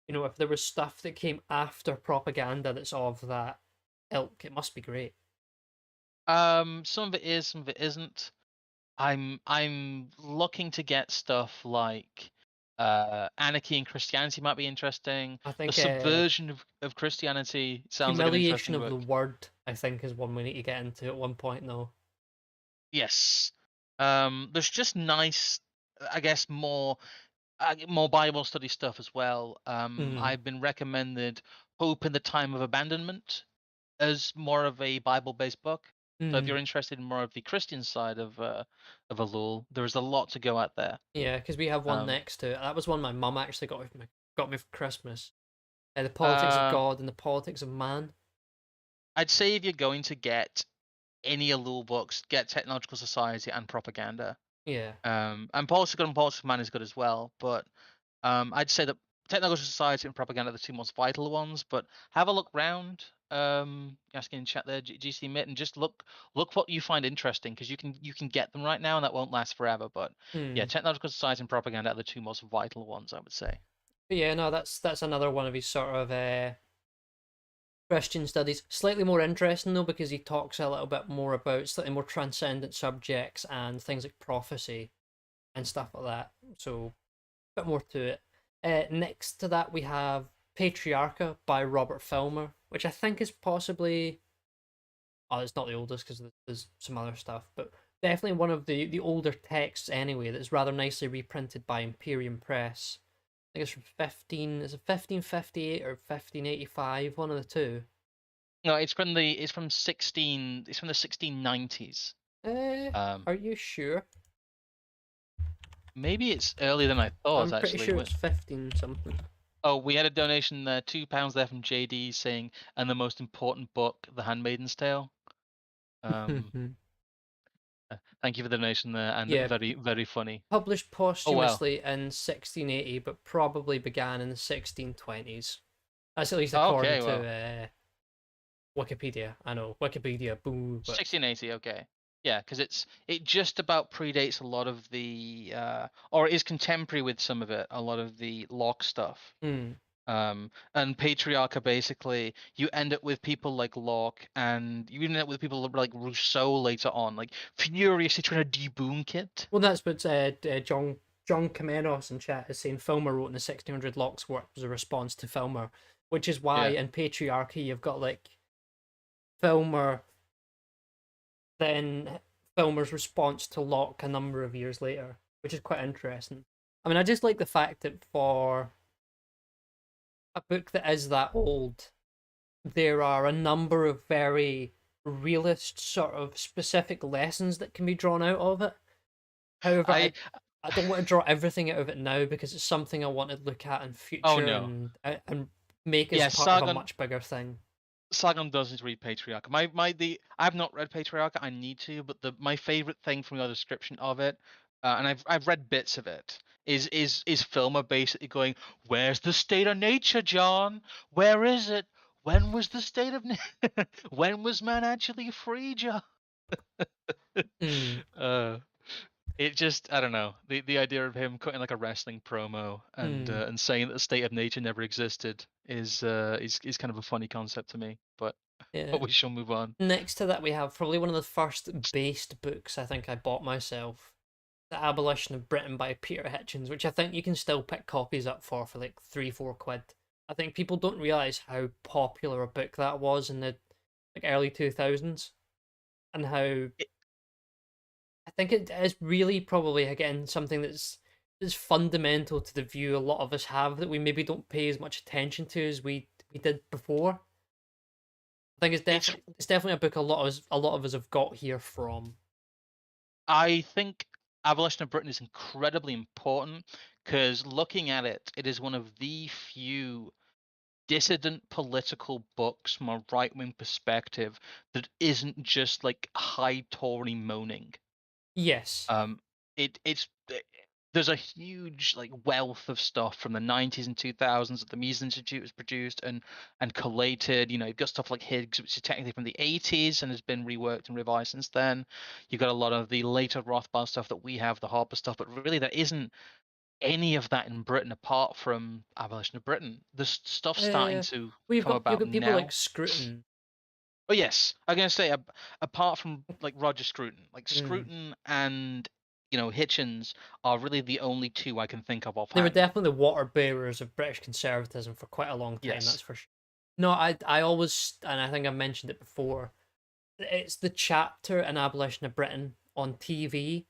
if there was stuff that came after propaganda that's of that ilk. It must be great. Some of it is, some of it isn't. I'm looking to get stuff like Anarchy and Christianity might be interesting. I The think subversion of Christianity sounds like an humiliation interesting of the book. word, I think, is one we need to get into at one point though. Yes. There's just nice, I guess, more Bible study stuff as well. Mm. I've been recommended Hope in the Time of Abandonment as more of a Bible-based book. So if Mm. you're interested in more of the Christian side of Elul, there's a lot to go out there. Yeah, because we have one Um, next to it. That was one my mum actually got me for Christmas. The politics of uh, God and the politics of man. I'd say if you're going to get any Elul books, get Technological Society and Propaganda. Yeah. And Politics and Politics of Man is good as well, but I'd say that Technological Society and Propaganda are the two most vital ones. But have a look round. Asking in chat there, GC Mitt, and just look what you find interesting because you can get them right now and that won't last forever. But yeah, Hmm. Technological Society and Propaganda are the two most vital ones, I would say. But yeah, no, that's another one of his sort of Christian studies. Slightly more interesting though, because he talks a little bit more about slightly more transcendent subjects and things like prophecy and stuff like that. So a bit more to it. Next to that, we have Patriarcha by Robert Filmer, which I think is possibly, oh, it's not the oldest because there's some other stuff, but definitely one of the older texts anyway. That's rather nicely reprinted by Imperium Press. I think it's from 1558 or 1585, one of the two. No, it's from 16. It's from the 1690s. Uh, Um, are you sure? Maybe it's earlier than I thought I'm pretty actually. sure it's 15 something. Oh, we had a donation there, £2 there from JD saying, and the most important book, The Handmaid's Tale. Um, Thank you for the donation there, and Yeah, very, very funny. published Oh wow. posthumously in 1680, but probably began in the 1620s. That's at least Oh, according okay, to well, Wikipedia. I know Wikipedia, boo, but 1680, okay. Yeah, because it just about predates a lot of the, or is contemporary with some of it, a lot of the Locke stuff. hmm. And Patriarcha basically, you end up with people like Locke, and you end up with people like Rousseau later on, like furiously trying to debunk it. Well, that's what John Kamenos in chat is saying. Filmer wrote in the 1600 Locke's work was a response to Filmer, which is why Yeah. in Patriarchy you've got like Filmer, then Filmer's response to Locke a number of years later, which is quite interesting. I mean, I just like the fact that for a book that is that old, there are a number of very realist, sort of specific lessons that can be drawn out of it. However, I I don't want to draw everything out of it now because it's something I want to look at in oh future no. and make as Yeah, part of a Sargon much bigger thing. Sargon doesn't read Patriarcha. I've not read Patriarcha. I need to, but my favorite thing from your description of it, and I've read bits of it, is Filmer basically going, "Where's the state of nature, John? Where is it? When was the state of when was man actually free, John?" Mm, uh, it just I don't know the idea of him cutting like a wrestling promo mm. and saying that the state of nature never existed is kind of a funny concept to me, but. Yeah. but we shall move on. Next to that, we have probably one of the first based books I think I bought myself. The Abolition of Britain by Peter Hitchens, which I think you can still pick copies up for like 3-4 quid. I think people don't realize how popular a book that was in the like early 2000s, and how It, I think it is really probably again something that's fundamental to the view a lot of us have that we maybe don't pay as much attention to as we did before. I think it's it's definitely a book a lot of us have got here from. I think Abolition of Britain is incredibly important because looking at it, it is one of the few dissident political books from a right wing perspective that isn't just like high Tory moaning. Yes. Um, there's a huge like wealth of stuff from the 90s and 2000s that the Mises Institute has produced and collated. You know, you've got stuff like Higgs, which is technically from the 80s and has been reworked and revised since then. You've got a lot of the later Rothbard stuff that we have, the Harper stuff, but really there isn't any of that in Britain apart from Abolition of Britain. There's stuff starting Uh, to well, come you've about got people like now. Scruton. Oh yes, I'm gonna say apart from like Roger Scruton, like Mm. Scruton and Hitchens are really the only two I can think of They were offhand. definitely the water bearers of British conservatism for quite a long time. That's Yes, for sure. No, I always, and I think I mentioned it before. It's the chapter in Abolition of Britain on TV,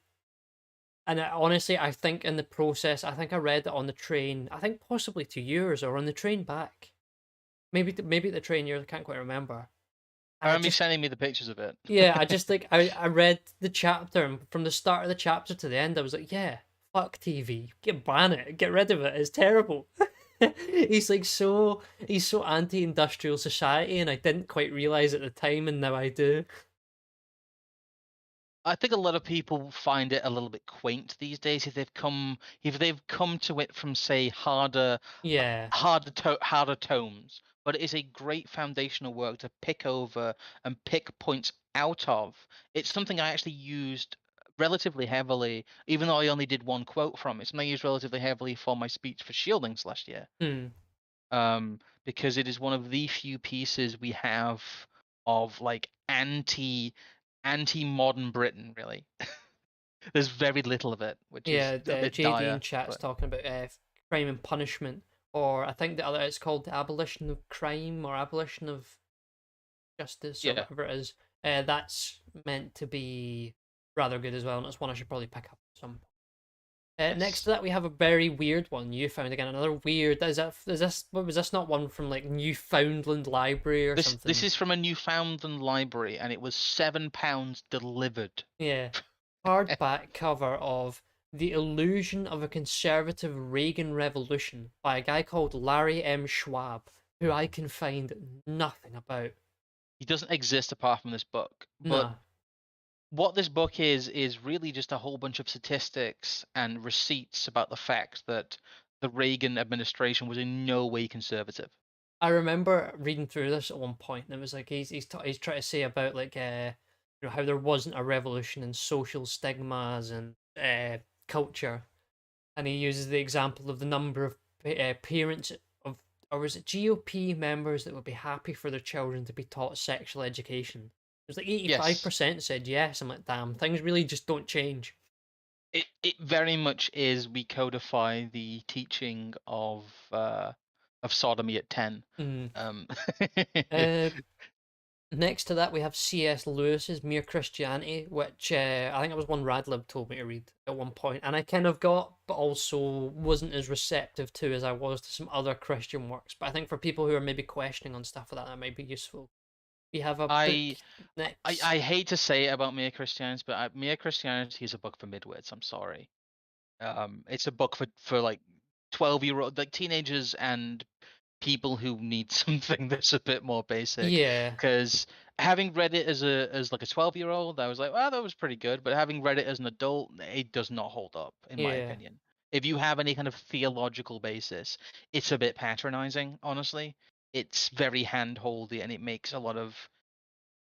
and honestly, I think in the process, I think I read it on the train. I think possibly to yours or on the train back. Maybe the train yours. I can't quite remember. I And I remember you just sending me the pictures of it. Yeah, I just like I read the chapter and from the start of the chapter to the end, I was like, yeah, fuck TV, ban it, get rid of it. It's terrible. He's so anti-industrial society, and I didn't quite realize at the time, and now I do. I think a lot of people find it a little bit quaint these days if they've come to it from say Yeah. harder tomes, but it is a great foundational work to pick over and pick points out of. It's something I actually used relatively heavily, even though I only did one quote from it. Something I used relatively heavily for my speech for Shieldings last year, Hmm. because it is one of the few pieces we have of like anti modern Britain. Really, there's very little of it, which is Yeah. a bit JD in dire. chat's But talking about crime and punishment, or I think the other it's called the abolition of crime or abolition of justice or yeah, whatever it is. That's meant to be rather good as well, and it's one I should probably pick up at some point. Next yes. to that, we have a very weird one you found again. Another weird. Is this? What was this? Not one from like Newfoundland Library or This something? is from a Newfoundland library, and it was £7 delivered. Yeah, hardback cover of "The Illusion of a Conservative Reagan Revolution" by a guy called Larry M. Schwab, who I can find nothing about. He doesn't exist apart from this book. But Nah, what this book is really just a whole bunch of statistics and receipts about the fact that the Reagan administration was in no way conservative. I remember reading through this at one point, and it was like he's trying to say about like how there wasn't a revolution in social stigmas and culture, and he uses the example of the number of parents of or was it GOP members that would be happy for their children to be taught sexual education. It was like Yes, 85% said yes. I'm like, damn, things really just don't change. it very much is we codify the teaching of sodomy at 10. Mm. Um, Uh, Next to that, we have C.S. Lewis's Mere Christianity, which I think it was one Radlib told me to read at one point, and I kind of got, but also wasn't as receptive to as I was to some other Christian works. But I think for people who are maybe questioning on stuff like that, that might be useful. We have a book I next. I hate to say it about Mere Christianity, but Mere Christianity is a book for midwits. I'm sorry. It's a book for like 12-year-old, like teenagers and people who need something that's a bit more basic. Yeah, Because having read it as like a 12-year-old, I was like, well, that was pretty good. But having read it as an adult, it does not hold up, in my yeah. opinion. If you have any kind of theological basis, it's a bit patronizing, honestly. It's very hand-holdy and it makes a lot of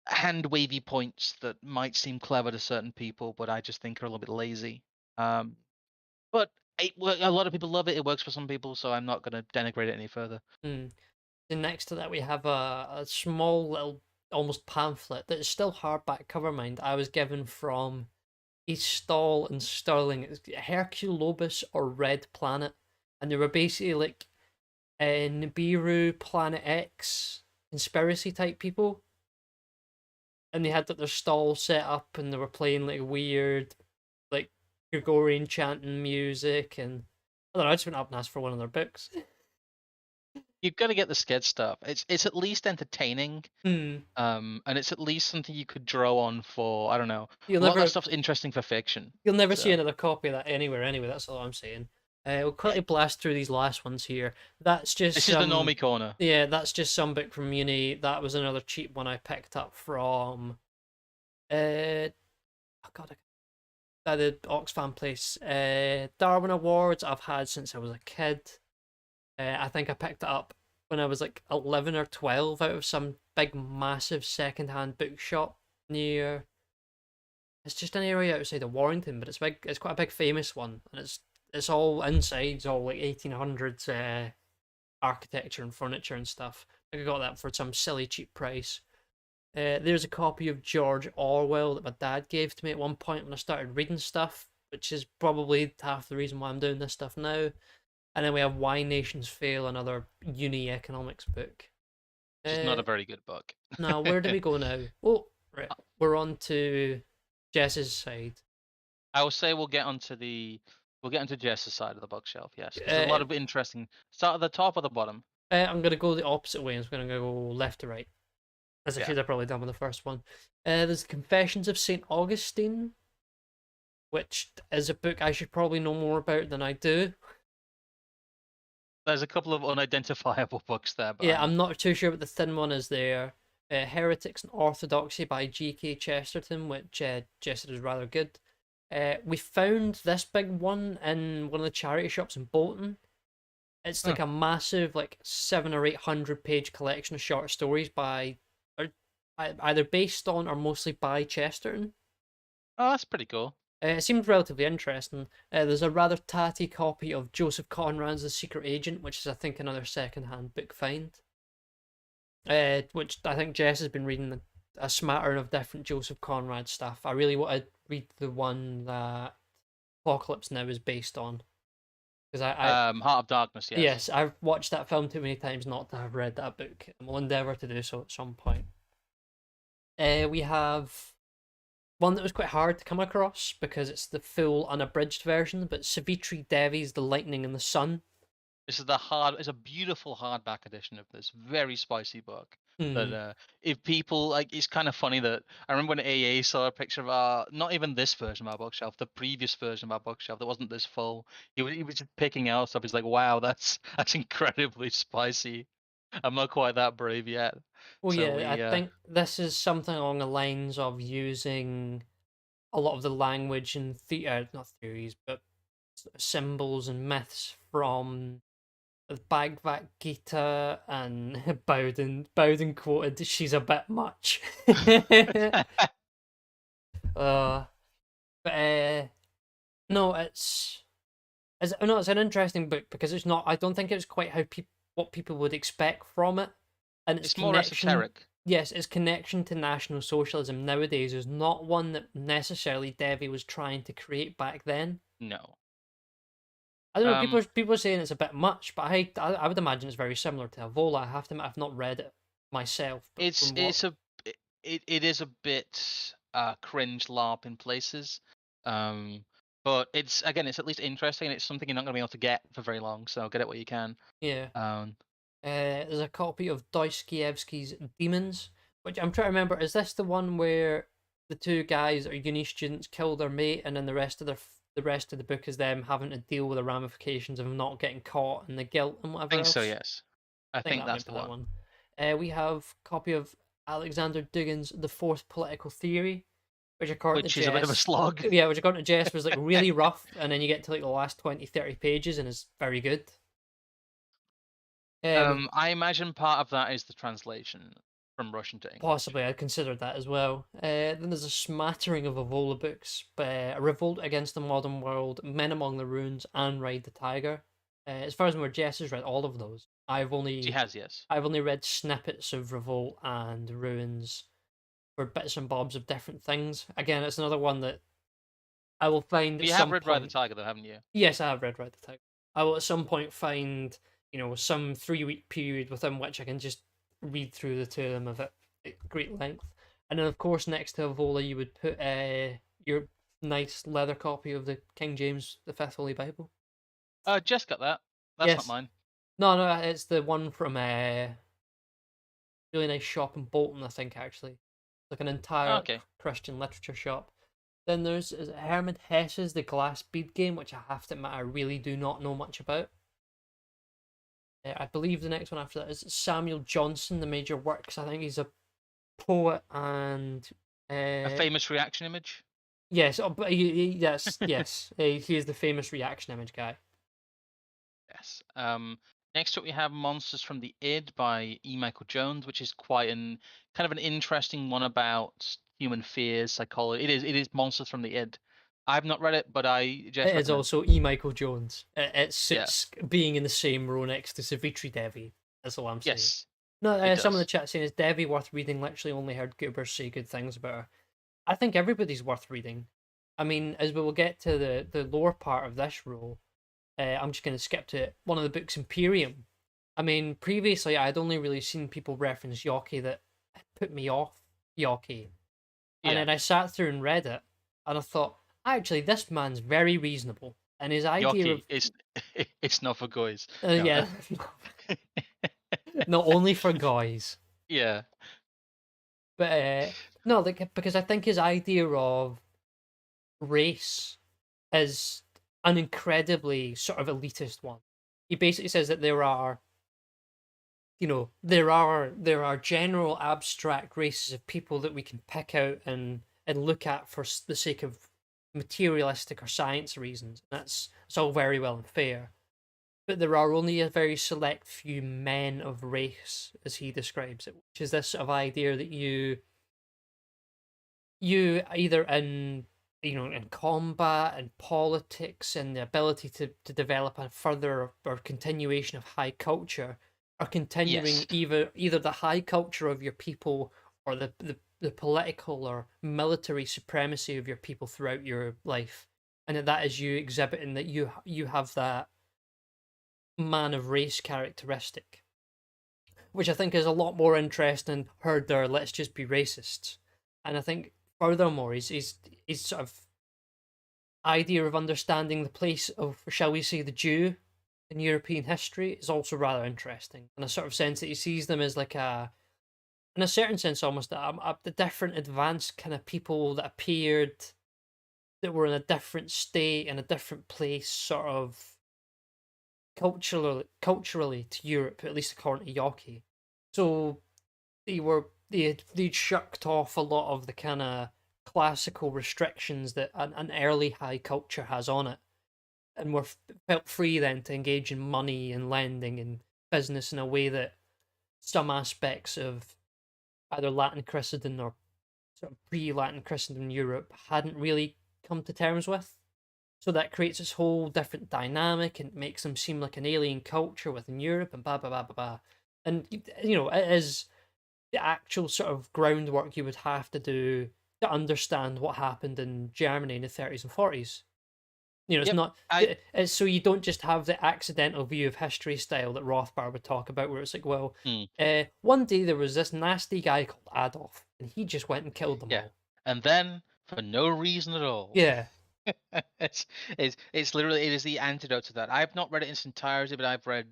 hand wavy points that might seem clever to certain people, but I just think are a little bit lazy. Um, but a lot of people love it. It works for some people, so I'm not going to denigrate it any further. Hmm. Then next to that, we have a small little almost pamphlet that is still hardback cover, mind. I was given from a stall in Stirling. It's Herculobus or Red Planet, and they were basically like Nibiru, Planet X conspiracy type people, and they had like their stall set up, and they were playing like weird, like Gregorian chanting music, and I don't know. I just went up and asked for one of their books. You've got to get the sketch stuff. It's at least entertaining. Hmm. And it's at least something you could draw on for, I don't know. You'll A lot of that never stuff's interesting for fiction. You'll never see So another copy of that anywhere anyway, that's all I'm saying. We'll yeah. quickly blast through these last ones here. That's just This is the some normie corner. Yeah, that's just some book from uni. That was another cheap one I picked up from oh god, the Oxfam place. Darwin Awards I've had since I was a kid. I think I picked it up when I was like 11 or 12 out of some big massive second-hand bookshop near, it's just an area outside of Warrington, but it's big. It's quite a big, famous one, and it's all inside. It's all like 1800s architecture and furniture and stuff. I got that for some silly cheap price. There's a copy of George Orwell that my dad gave to me at one point when I started reading stuff, which is probably half the reason why I'm doing this stuff now. And then we have Why Nations Fail, another uni economics book. Which is not a very good book. Now, where do we go now? Oh, right. We're on to Jess's side. I will say we'll get onto Jess's side of the bookshelf, yes. Because there's a lot of interesting. Start at the top or the bottom? I'm going to go the opposite way. I'm going to go left to right. As I should have probably done with the first one. There's the Confessions of St. Augustine, which is a book I should probably know more about than I do. There's a couple of unidentifiable books there. Yeah, I'm not too sure what the thin one is there. Heretics and Orthodoxy by G.K. Chesterton, which Jess is rather good. We found this big one in one of the charity shops in Bolton. It's like a massive, like 700 or 800 page collection of short stories by, either based on or mostly by Chesterton. Oh, that's pretty cool. It seemed relatively interesting. There's a rather tatty copy of Joseph Conrad's The Secret Agent, which is, I think, another second-hand book find. Which I think Jess has been reading a smattering of different Joseph Conrad stuff. I really want to read the one that Apocalypse Now is based on. Because Heart of Darkness, yes. Yes, I've watched that film too many times not to have read that book, and will endeavour to do so at some point. We have one that was quite hard to come across because it's the full unabridged version, but Savitri Devi's The Lightning and the Sun. This is it's a beautiful hardback edition of this very spicy book. That if people like, it's kind of funny that I remember when AA saw a picture of not even this version of our bookshelf, the previous version of our bookshelf that wasn't this full. He was just picking out stuff. He's like, wow, that's incredibly spicy. I'm not quite that brave yet. Well, so yeah, I think this is something along the lines of using a lot of the language and not theories, but symbols and myths from the Bhagavad Gita, and Bowden quoted, "She's a bit much." No, it's an interesting book because it's not. I don't think it's quite what people would expect from it, and it's more esoteric. Yes, its connection to National Socialism nowadays is not one that necessarily Devi was trying to create back then. No. I don't know. People are saying it's a bit much, but I would imagine it's very similar to Avola. I have to admit, I've not read it myself. But it is a bit cringe LARP in places, but it's at least interesting. It's something you're not going to be able to get for very long, so get it what you can. Yeah. There's a copy of Dostoevsky's Demons, which I'm trying to remember. Is this the one where the two guys that are uni students kill their mate, and then the rest of the book is them having to deal with the ramifications of not getting caught and the guilt and whatever? I think so, yes. I think that's the one. We have a copy of Alexander Dugin's The Fourth Political Theory, which according to Jess, is a bit of a slog. Yeah, which according to Jess was like really rough, and then you get to like the last 20-30 pages and it's very good. I imagine part of that is the translation from Russian to English. Possibly, I considered that as well. Then there's a smattering of Avola books, A Revolt Against the Modern World, Men Among the Ruins, and Ride the Tiger. As far as I'm aware, Jess has read all of those. She has, yes. I've only read snippets of Revolt and Ruins for bits and bobs of different things. Again, it's another one that I will find But at you have some read Ride the point. Tiger, though, haven't you? Yes, I have read Ride the Tiger. I will at some point find, some 3 week period within which I can just read through the two of them at great length. And then, of course, next to Avola, you would put your nice leather copy of the King James, the Fifth Holy Bible. Jess got that. That's not Yes. mine. No, it's the one from really nice shop in Bolton, I think, actually. Like an entire Okay. Christian literature shop. Then there's Herman Hesse's The Glass Bead Game, which I have to admit I really do not know much about. I believe the next one after that is Samuel Johnson, The Major Works. I think he's a poet and A famous reaction image. yes, but yes, he is the famous reaction image guy. Yes. Next up we have Monsters from the Id by E. Michael Jones, which is quite kind of an interesting one about human fears, psychology. It is Monsters from the Id. I've not read it, but I just It is recommend. also E. Michael Jones. It Yeah. suits being in the same row next to Savitri Devi. That's all I'm saying. Yes, No, it some of the does. chat saying is Devi worth reading. Literally, only heard Goobers say good things about her. I think everybody's worth reading. I mean, as we will get to the lower part of this role, I'm just going to skip to one of the books, Imperium. I mean, previously I'd only really seen people reference Yoki that put me off Yoki, and Yeah. then I sat through and read it, and I thought, actually, this man's very reasonable, and his idea of Yoki is it's not for guys. No. yeah, not only for guys, Yeah. but no, like because I think his idea of race is an incredibly sort of elitist one. He basically says that there are general abstract races of people that we can pick out and look at for the sake of materialistic or science reasons. It's all very well and fair, but there are only a very select few men of race, as he describes it, which is this sort of idea that you either in combat and politics and the ability to develop a further or continuation of high culture are continuing Yes. either the high culture of your people or the political or military supremacy of your people throughout your life, and that is you exhibiting that you have that man of race characteristic, which I think is a lot more interesting than herder, let's just be racists. And I think furthermore, he's sort of idea of understanding the place of, shall we say, the Jew in European history is also rather interesting, in a sort of sense that he sees them as like in a certain sense, almost the different advanced kind of people that appeared that were in a different state in a different place, sort of culturally to Europe, at least according to Yoki. So they'd shucked off a lot of the kind of classical restrictions that an early high culture has on it, and were felt free then to engage in money and lending and business in a way that some aspects of either Latin Christendom or sort of pre-Latin Christendom Europe hadn't really come to terms with. So that creates this whole different dynamic and makes them seem like an alien culture within Europe and blah blah blah blah blah. And it is the actual sort of groundwork you would have to do to understand what happened in Germany in the 30s and 40s. It's Yep. not. I It's so you don't just have the accidental view of history style that Rothbard would talk about, where it's like, well, mm, one day there was this nasty guy called Adolf, and he just went and killed them yeah. all. And then for no reason at all. Yeah. It's literally it is the antidote to that. I've not read it in its entirety, but I've read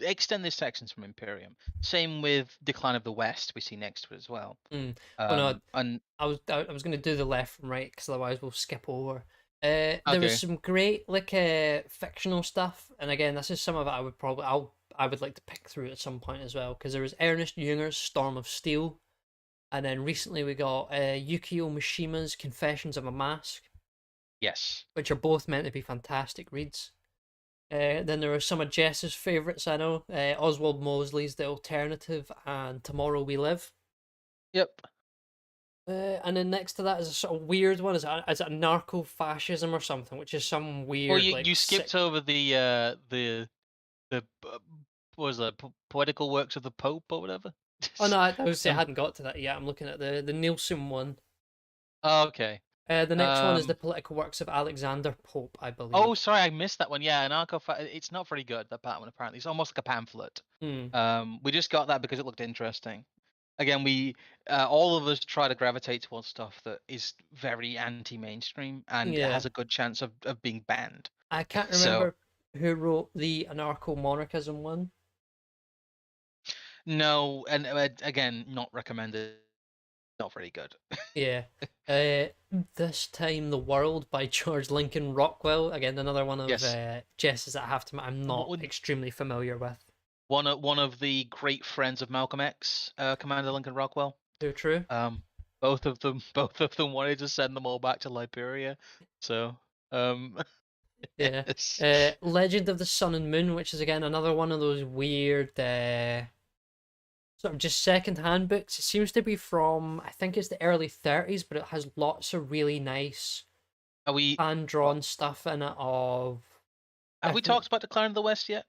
extended sections from Imperium. Same with Decline of the West, we see next to it as well. Mm. Oh no, And I was going to do the left and right because otherwise we'll skip over. There was okay, some great like fictional stuff, and again, this is some of it I would like to pick through at some point as well, because there was Ernest Junger's Storm of Steel, and then recently we got Yukio Mishima's Confessions of a Mask, yes, which are both meant to be fantastic reads. Then there are some of Jess's favourites I know, Oswald Mosley's The Alternative and Tomorrow We Live. yep. And then next to that is a sort of weird one. Is it narco fascism or something, which is some Well, weird you like you sick. skipped over the the what was that, poetical works of the Pope or whatever. Oh no, I was say I um, hadn't got to that yet. I'm looking at the Nielsen one. oh, okay. The next one is the Um, political works of Alexander Pope, I oh, believe. sorry, I missed that one. Yeah, it's not very good. That one apparently, it's almost like a pamphlet. Hmm. We just got that because it looked interesting. Again, we all of us try to gravitate towards stuff that is very anti-mainstream and Yeah, has a good chance of being banned. I can't So remember who wrote the anarcho-monarchism one. no, and again, not recommended. Not very good. Yeah. Uh, this Time the World by George Lincoln Rockwell. Again, another one of Yes, Jess's that I have to admit I'm not one extremely familiar with. one of the great friends of Malcolm X, Commander Lincoln Rockwell. Too true. Um, both of them both of them wanted to send them all back to Liberia. So um, Yeah. it's Legend of the Sun and Moon, which is again another one of those weird sort of just second-hand books. It seems to be from I think it's the early 30s, but it has lots of really nice are we? hand-drawn stuff in it of I Have we think talked about Declaring the West yet?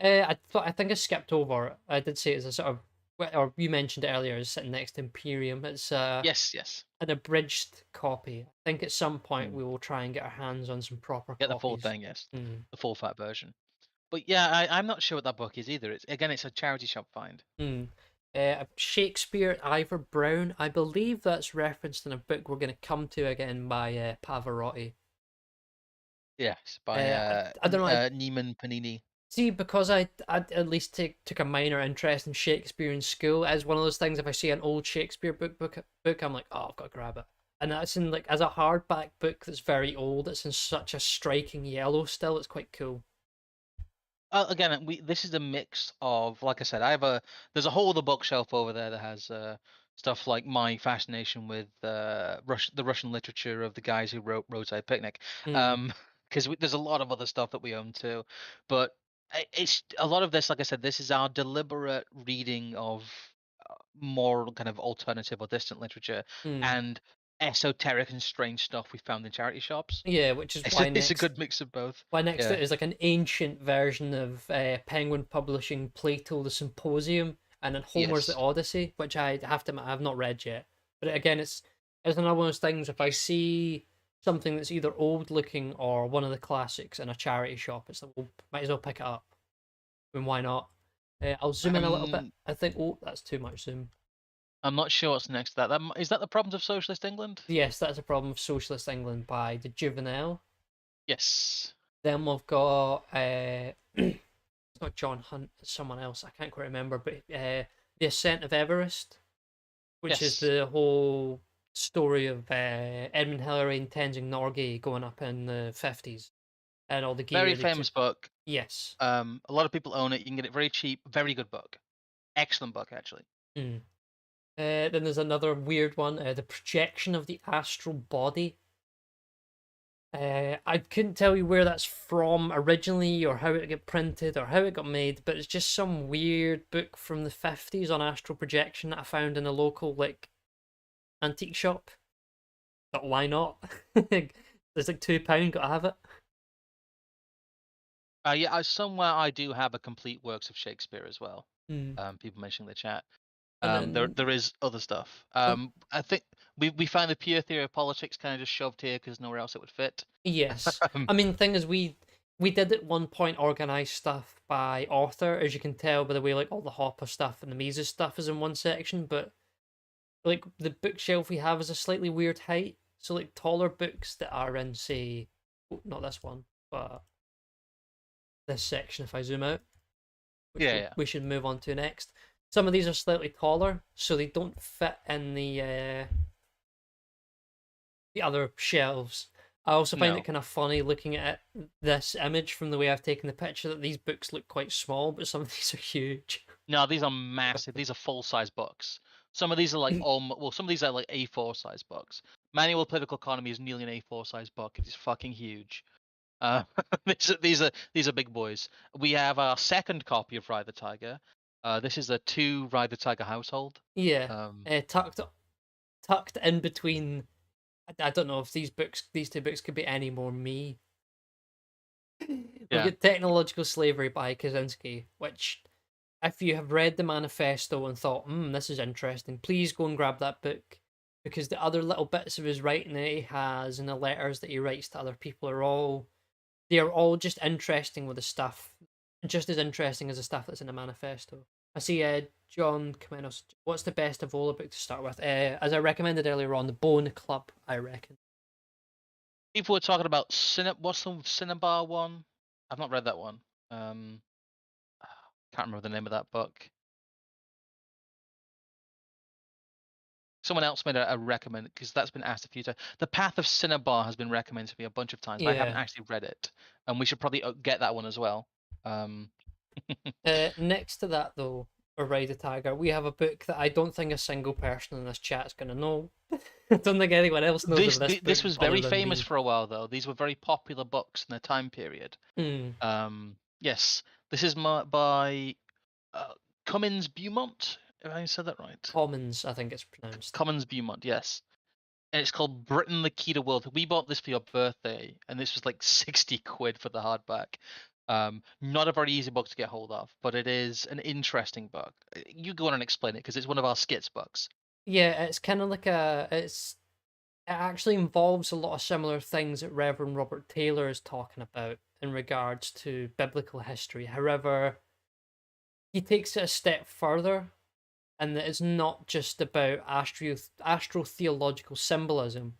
I think I skipped over it. I did say it's a sort of or you mentioned it earlier, it's sitting next to Imperium. It's Yes, yes. an abridged copy. I think at some point Mm. we will try and get our hands on some proper Get the full copies. thing, yes, Hmm. the full fat version. But yeah, I'm not sure what that book is either. It's a charity shop find. Hmm. Shakespeare Ivor Brown. I believe that's referenced in a book we're going to come to again by Pavarotti. Yes, by I don't know. Neiman Panini. See, because I at least took a minor interest in Shakespeare in school, as one of those things. If I see an old Shakespeare book, I'm like, oh, I've got to grab it. And that's in like as a hardback book that's very old. It's in such a striking yellow still. It's quite cool. Again, this is a mix of, like I said, there's a whole other bookshelf over there that has stuff like my fascination with the Russian literature of the guys who wrote Roadside Picnic, Hmm. because there's a lot of other stuff that we own too, but it's a lot of this. Like I said, this is our deliberate reading of more kind of alternative or distant literature Hmm. and esoteric and strange stuff we found in charity shops. Yeah, which is why It's a next good mix of both. why next Yeah. it is like an ancient version of Penguin Publishing Plato the Symposium and then Homer's the Yes. Odyssey, which I have to admit I have not read yet. But again, it's another one of those things. If I see something that's either old looking or one of the classics in a charity shop, it's like, well, might as well pick it up. I mean, why not? I'll zoom in a little bit. Um, I think, oh, that's too much zoom. I'm not sure what's next to that. Is that the problems of socialist England? Yes, that's a problem of Socialist England by the Juvenile. Yes. Then we've got it's not John Hunt, it's someone else. I can't quite remember, but the Ascent of Everest, which is Yes. the whole story of Edmund Hillary and Tenzing Norgay going up in the 50s and all the Very gear they took. famous book. Yes. A lot of people own it. You can get it very cheap. Very good book. Excellent book, actually. Mm. Then there's another weird one, The Projection of the Astral Body. I couldn't tell you where that's from originally, or how it got printed, or how it got made, but it's just some weird book from the 50s on astral projection that I found in a local like antique shop. But why not? It's like £2, gotta have it. Yeah, somewhere I do have a complete works of Shakespeare as well. Hmm. People mentioning the chat. And then There is other stuff. oh, I think we find the pure theory of politics kind of just shoved here because nowhere else it would fit. yes, Um, I mean, thing is, we did at one point organize stuff by author, as you can tell by the way like all the Hopper stuff and the Mises stuff is in one section, but like the bookshelf we have is a slightly weird height. So like taller books that are in say, oh, not this one, but this section. If I zoom out, which yeah, yeah. we should move on to next. Some of these are slightly taller, so they don't fit in the other shelves. I also find it No. kind of funny looking at this image from the way I've taken the picture that these books look quite small, but some of these are huge. No, these are massive. These are full size books. Some of these are like some of these are like A4 size books. Manual Political Economy is nearly an A4 size book. It is fucking huge. Uh, these are big boys. We have our second copy of Ride the Tiger. This is a two Ride the Tiger household. Yeah, Um, tucked in between. I don't know if these two books could be any more me. We've Yeah. got Technological Slavery by Kaczynski, which, if you have read the manifesto and thought, this is interesting, please go and grab that book, because the other little bits of his writing that he has and the letters that he writes to other people they're all just interesting with the stuff, just as interesting as the stuff that's in the manifesto. I see John Kamenos. What's the best of all book to start with? As I recommended earlier on, the Bone Club, I reckon. People were talking about what's the Cinnabar one? I've not read that one. Can't remember the name of that book. Someone else made a recommend, because that's been asked a few times. The Path of Cinnabar has been recommended to me a bunch of times, but I haven't Yeah. actually read it, and we should probably get that one as well. Um, Next to that, though, or Ride the Tiger, we have a book that I don't think a single person in this chat is going to know. I don't think anyone else knows of this book this was other very than famous me. for a while, though. These were very popular books in the time period. Mm. Yes, this is by uh, Cummins Beaumont. Have I said that right? Commons, I think it's pronounced. Cummins Beaumont, yes. And it's called Britain, the Key to World. We bought this for your birthday, and this was like 60 quid for the hardback. Not a very easy book to get hold of, but it is an interesting book. You go on and explain it, because it's one of our skits books. Yeah, it's kind of like it actually involves a lot of similar things that Reverend Robert Taylor is talking about in regards to biblical history. However, he takes it a step further, and that it's not just about astro-theological symbolism.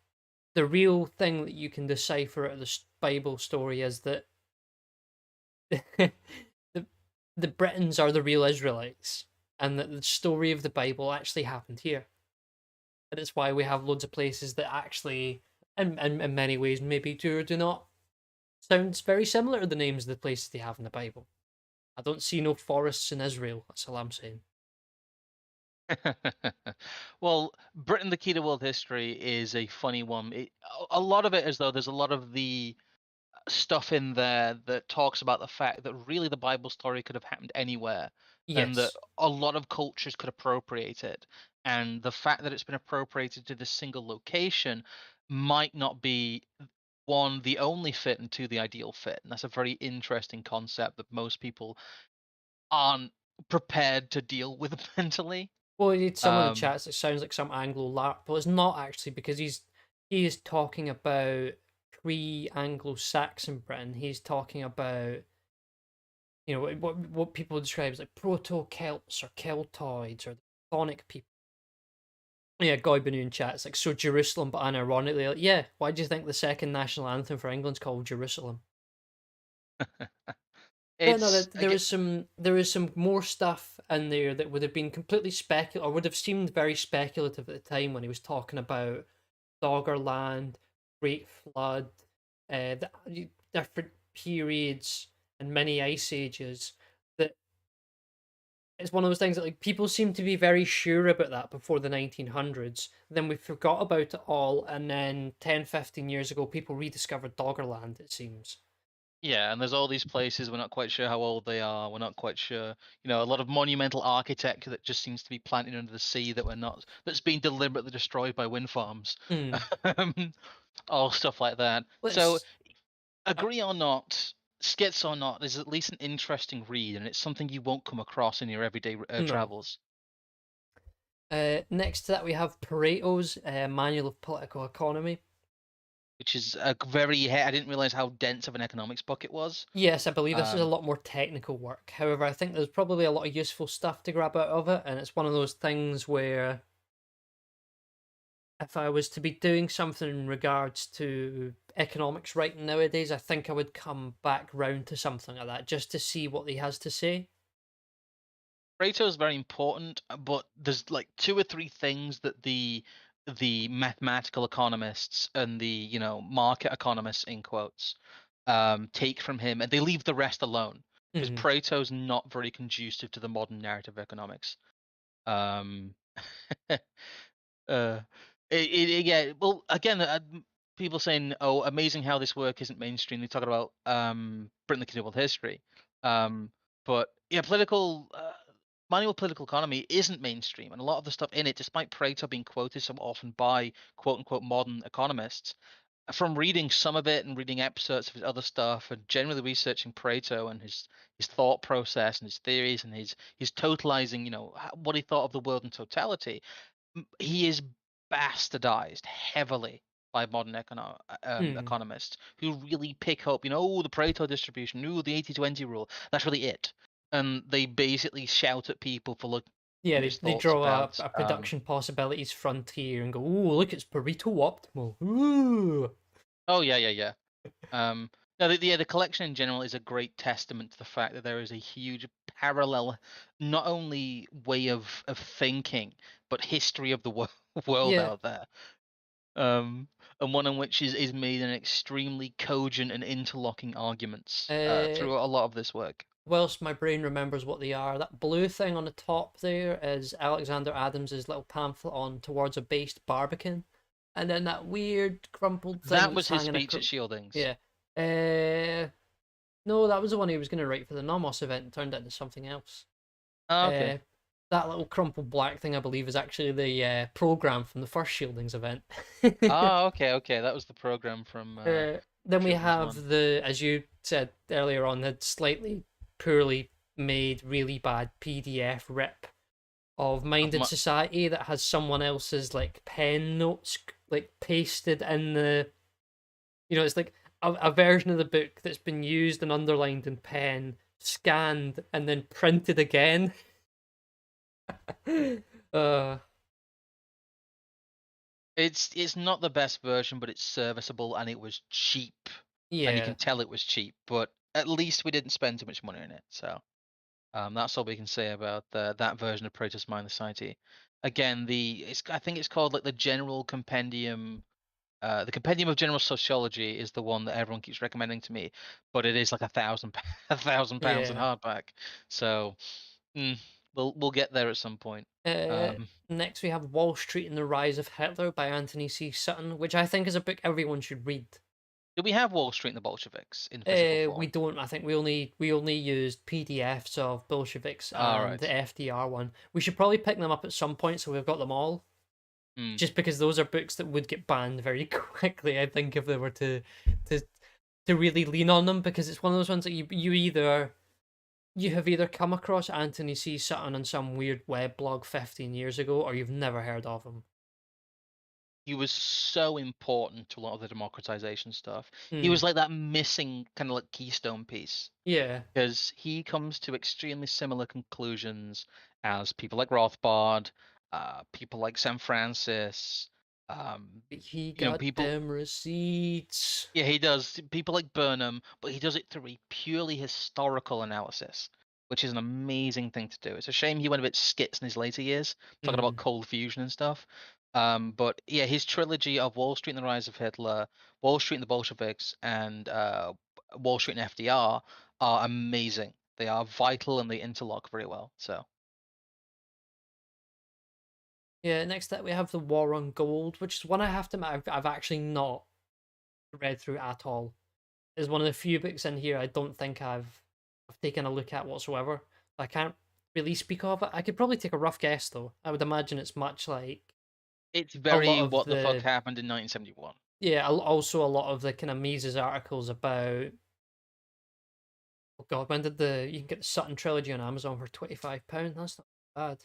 The real thing that you can decipher out of the Bible story is that the the Britons are the real Israelites, and that the story of the Bible actually happened here. And it's why we have loads of places that actually, in many ways, maybe do or do not sounds very similar to the names of the places they have in the Bible. I don't see no forests in Israel. That's all I'm saying. Well, Britain, the Key to World History is a funny one. A lot of it is, though, there's a lot of the stuff in there that talks about the fact that really the Bible story could have happened anywhere, and that Yes. a lot of cultures could appropriate it. And the fact that it's been appropriated to this single location might not be one, the only fit, and two, the ideal fit. And that's a very interesting concept that most people aren't prepared to deal with mentally. Well, in some of the Um, chats, it sounds like some Anglo larp, but it's not actually because he is talking about pre-Anglo-Saxon Britain. He's talking about what people describe as like proto-Celts or Celtoids or the Chthonic people. Yeah, Goy Banu in chat. It's like, so Jerusalem, but unironically, like, yeah. Why do you think the second national anthem for England's called Jerusalem? Yeah, no, it's there is some more stuff in there that would have been completely speculative, or would have seemed very speculative at the time when he was talking about Doggerland, Great Flood, the different periods and many ice ages. That it's one of those things that like people seem to be very sure about that before the 1900s. Then we forgot about it all, and then 10, 15 years ago, people rediscovered Doggerland. It seems. Yeah, and there's all these places we're not quite sure how old they are. We're not quite sure, a lot of monumental architecture that just seems to be planted under the sea that's been deliberately destroyed by wind farms. Hmm. Um, all stuff like that. So, Let's. agree or not, skits or not, is at least an interesting read, and it's something you won't come across in your everyday No. travels. Next to that, we have Pareto's Manual of Political Economy. Which is a very, I didn't realize how dense of an economics book it was. Yes, I believe this is a Um, lot more technical work. However, I think there's probably a lot of useful stuff to grab out of it, and it's one of those things where if I was to be doing something in regards to economics writing nowadays, I think I would come back round to something like that just to see what he has to say. Pareto is very important, but there's like two or three things that the mathematical economists and the market economists in quotes take from him, and they leave the rest alone, because Hmm. Pareto's not very conducive to the modern narrative of economics. Um, Uh, yeah. Well, again, people saying, "Oh, amazing how this work isn't mainstream." They talk about Britain, the Key to World History, um, but yeah, manual political economy isn't mainstream, and a lot of the stuff in it, despite Pareto being quoted so often by quote unquote modern economists, from reading some of it and reading excerpts of his other stuff and generally researching Plato and his thought process and his theories and his totalizing, what he thought of the world in totality, he is bastardized heavily by modern Hmm. economists who really pick up, the Pareto distribution, the 80-20 rule. That's really it, and they basically shout at people for looking Yeah, at his they thoughts draw about. a production possibilities frontier and go, "Ooh, look, it's Pareto optimal." Ooh. Oh yeah, yeah, yeah. No, the collection in general is a great testament to the fact that there is a huge parallel, not only way of thinking, but history of the world Yeah. out there. And one in which is made in extremely cogent and interlocking arguments Uh, through a lot of this work. whilst my brain remembers what they are, that blue thing on the top there is Alexander Adams's little pamphlet on Towards a Based Barbican, and then that weird crumpled thing That that's was his hanging speech across. at Shieldings. Yeah. No, that was the one he was going to write for the Nomos event and turned it into something else. Oh, okay. Uh, that little crumpled black thing, I believe, is actually the program from the first Shieldings event. Oh, okay, okay. That was the program from Then we Shieldings One. have the, as you said earlier on, the slightly poorly made, really bad PDF rip of Of Mind and my, Society that has someone else's like pen notes like pasted in the, it's like a version of the book that's been used and underlined in pen, scanned, and then printed again. uh, it's not the best version, but it's serviceable and it was cheap, and you yeah. can tell it was cheap. But at least we didn't spend too much money on it, so that's all we can say about that version of Proteus Mind Society. Again, I think it's called like the Compendium of General Sociology is the one that everyone keeps recommending to me, but it is like £1,000 in Yeah. hardback. So mm, we'll get there at some point. Uh, Um, Next, we have Wall Street and the Rise of Hitler by Anthony C. Sutton, which I think is a book everyone should read. do we have Wall Street and the Bolsheviks in physical We form? don't. I think we only used PDFs of Bolsheviks All and right. the FDR one. We should probably pick them up at some point so we've got them all. Mm. Just because those are books that would get banned very quickly, I think, if they were to to really lean on them, because it's one of those ones that you have either come across Anthony C. Sutton on some weird web blog 15 years ago, or you've never heard of him. He was so important to a lot of the democratization stuff. He Hmm. was like that missing kind of like keystone piece Yeah. because he comes to extremely similar conclusions as people like Rothbard, people like Sam Francis, um, He got people. them receipts. Yeah, he does. People like Burnham, but he does it through a purely historical analysis, which is an amazing thing to do. It's a shame he went a bit skits in his later years, talking about Hmm. cold fusion and stuff. But yeah, his trilogy of Wall Street and the Rise of Hitler, Wall Street and the Bolsheviks, and Wall Street and FDR are amazing. They are vital and they interlock very well. So Yeah, next up we have The War on Gold, which is one I have to admit I've actually not read through at all. It's one of the few books in here I don't think I've taken a look at whatsoever. I can't really speak of it. I could probably take a rough guess though. I would imagine it's much like it's a lot very of what the fuck the happened in 1971. yeah, also a lot of the kind of Mises articles about oh god, when did the you can get the Sutton trilogy on Amazon for £25. That's not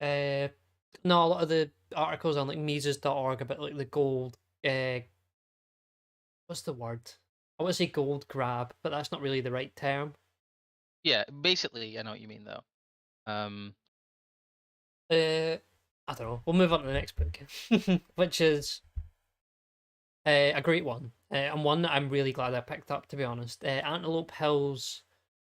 bad. No, a lot of the articles on like Mises.org about like the gold what's the word? I want to say gold grab, but that's not really the right term. Yeah, basically, I know what you mean though. Um, Uh, I don't know. We'll move on to the next book, which is a great one, and one that I'm really glad I picked up. To be honest, Antelope Hill's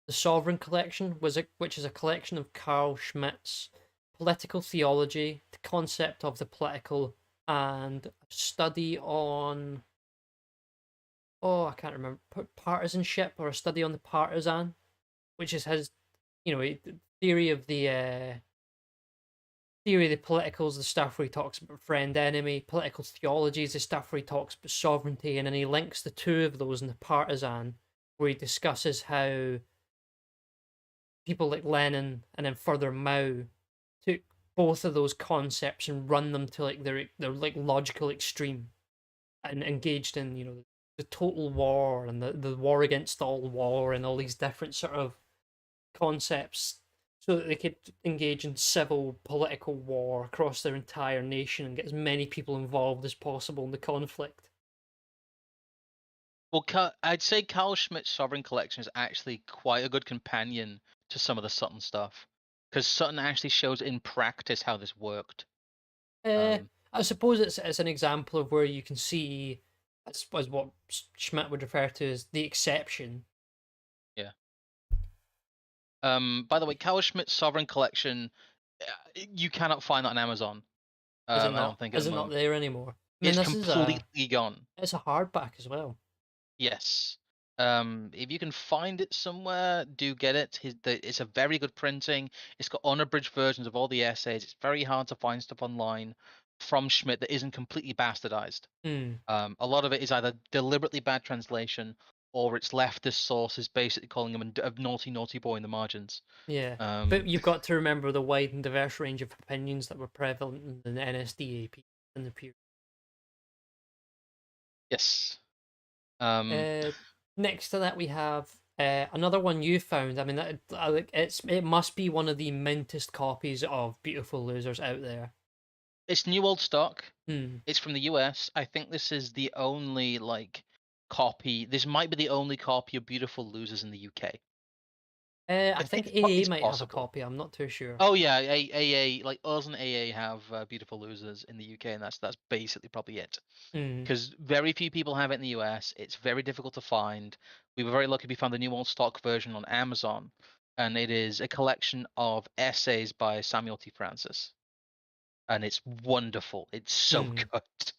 The Sovereign Collection which is a collection of Carl Schmitt's political theology, the concept of the political, and a study on I can't remember partisanship or a study on the partisan, which is his theory of the theory of the politicals, the stuff where he talks about friend enemy, political theology is the stuff where he talks about sovereignty, and then he links the two of those in the partisan, where he discusses how people like Lenin and then further Mao took both of those concepts and run them to like their like logical extreme, and engaged in, the total war and the war against all war and all these different sort of concepts so that they could engage in civil political war across their entire nation and get as many people involved as possible in the conflict. Well, I'd say Carl Schmitt's Sovereign Collection is actually quite a good companion to some of the Sutton stuff, because Sutton actually shows in practice how this worked. Uh, Um, I suppose it's an example of where you can see, as what Schmidt would refer to as the exception. yeah. By the way, Carl Schmitt's Sovereign Collection, you cannot find that on Amazon. I don't think at the Is it not moment. there anymore? I mean, It's completely gone. it's a hardback as well. Yes. If you can find it somewhere, do get it. It's a very good printing. It's got unabridged versions of all the essays. It's very hard to find stuff online from Schmidt that isn't completely bastardized. Hmm. A lot of it is either deliberately bad translation or it's leftist sources basically calling him a naughty, naughty boy in the margins. Yeah, but Um, you've got to remember the wide and diverse range of opinions that were prevalent in the NSDAP in the period. yes. Um, Uh, Next to that, we have another one you found. I mean, it must be one of the mintest copies of Beautiful Losers out there. it's new old stock. Hmm. It's from the US. I think this is the only copy. This might be the only copy of Beautiful Losers in the UK. I I think think AA it's might have a possible. copy. I'm not too sure. Oh yeah, AA like us and AA have Beautiful Losers in the UK, and that's basically probably it. Hmm. Because very few people have it in the US. It's very difficult to find. We were very lucky we found the new old stock version on Amazon, and it is a collection of essays by Samuel T. Francis, and it's wonderful. It's so Hmm. good.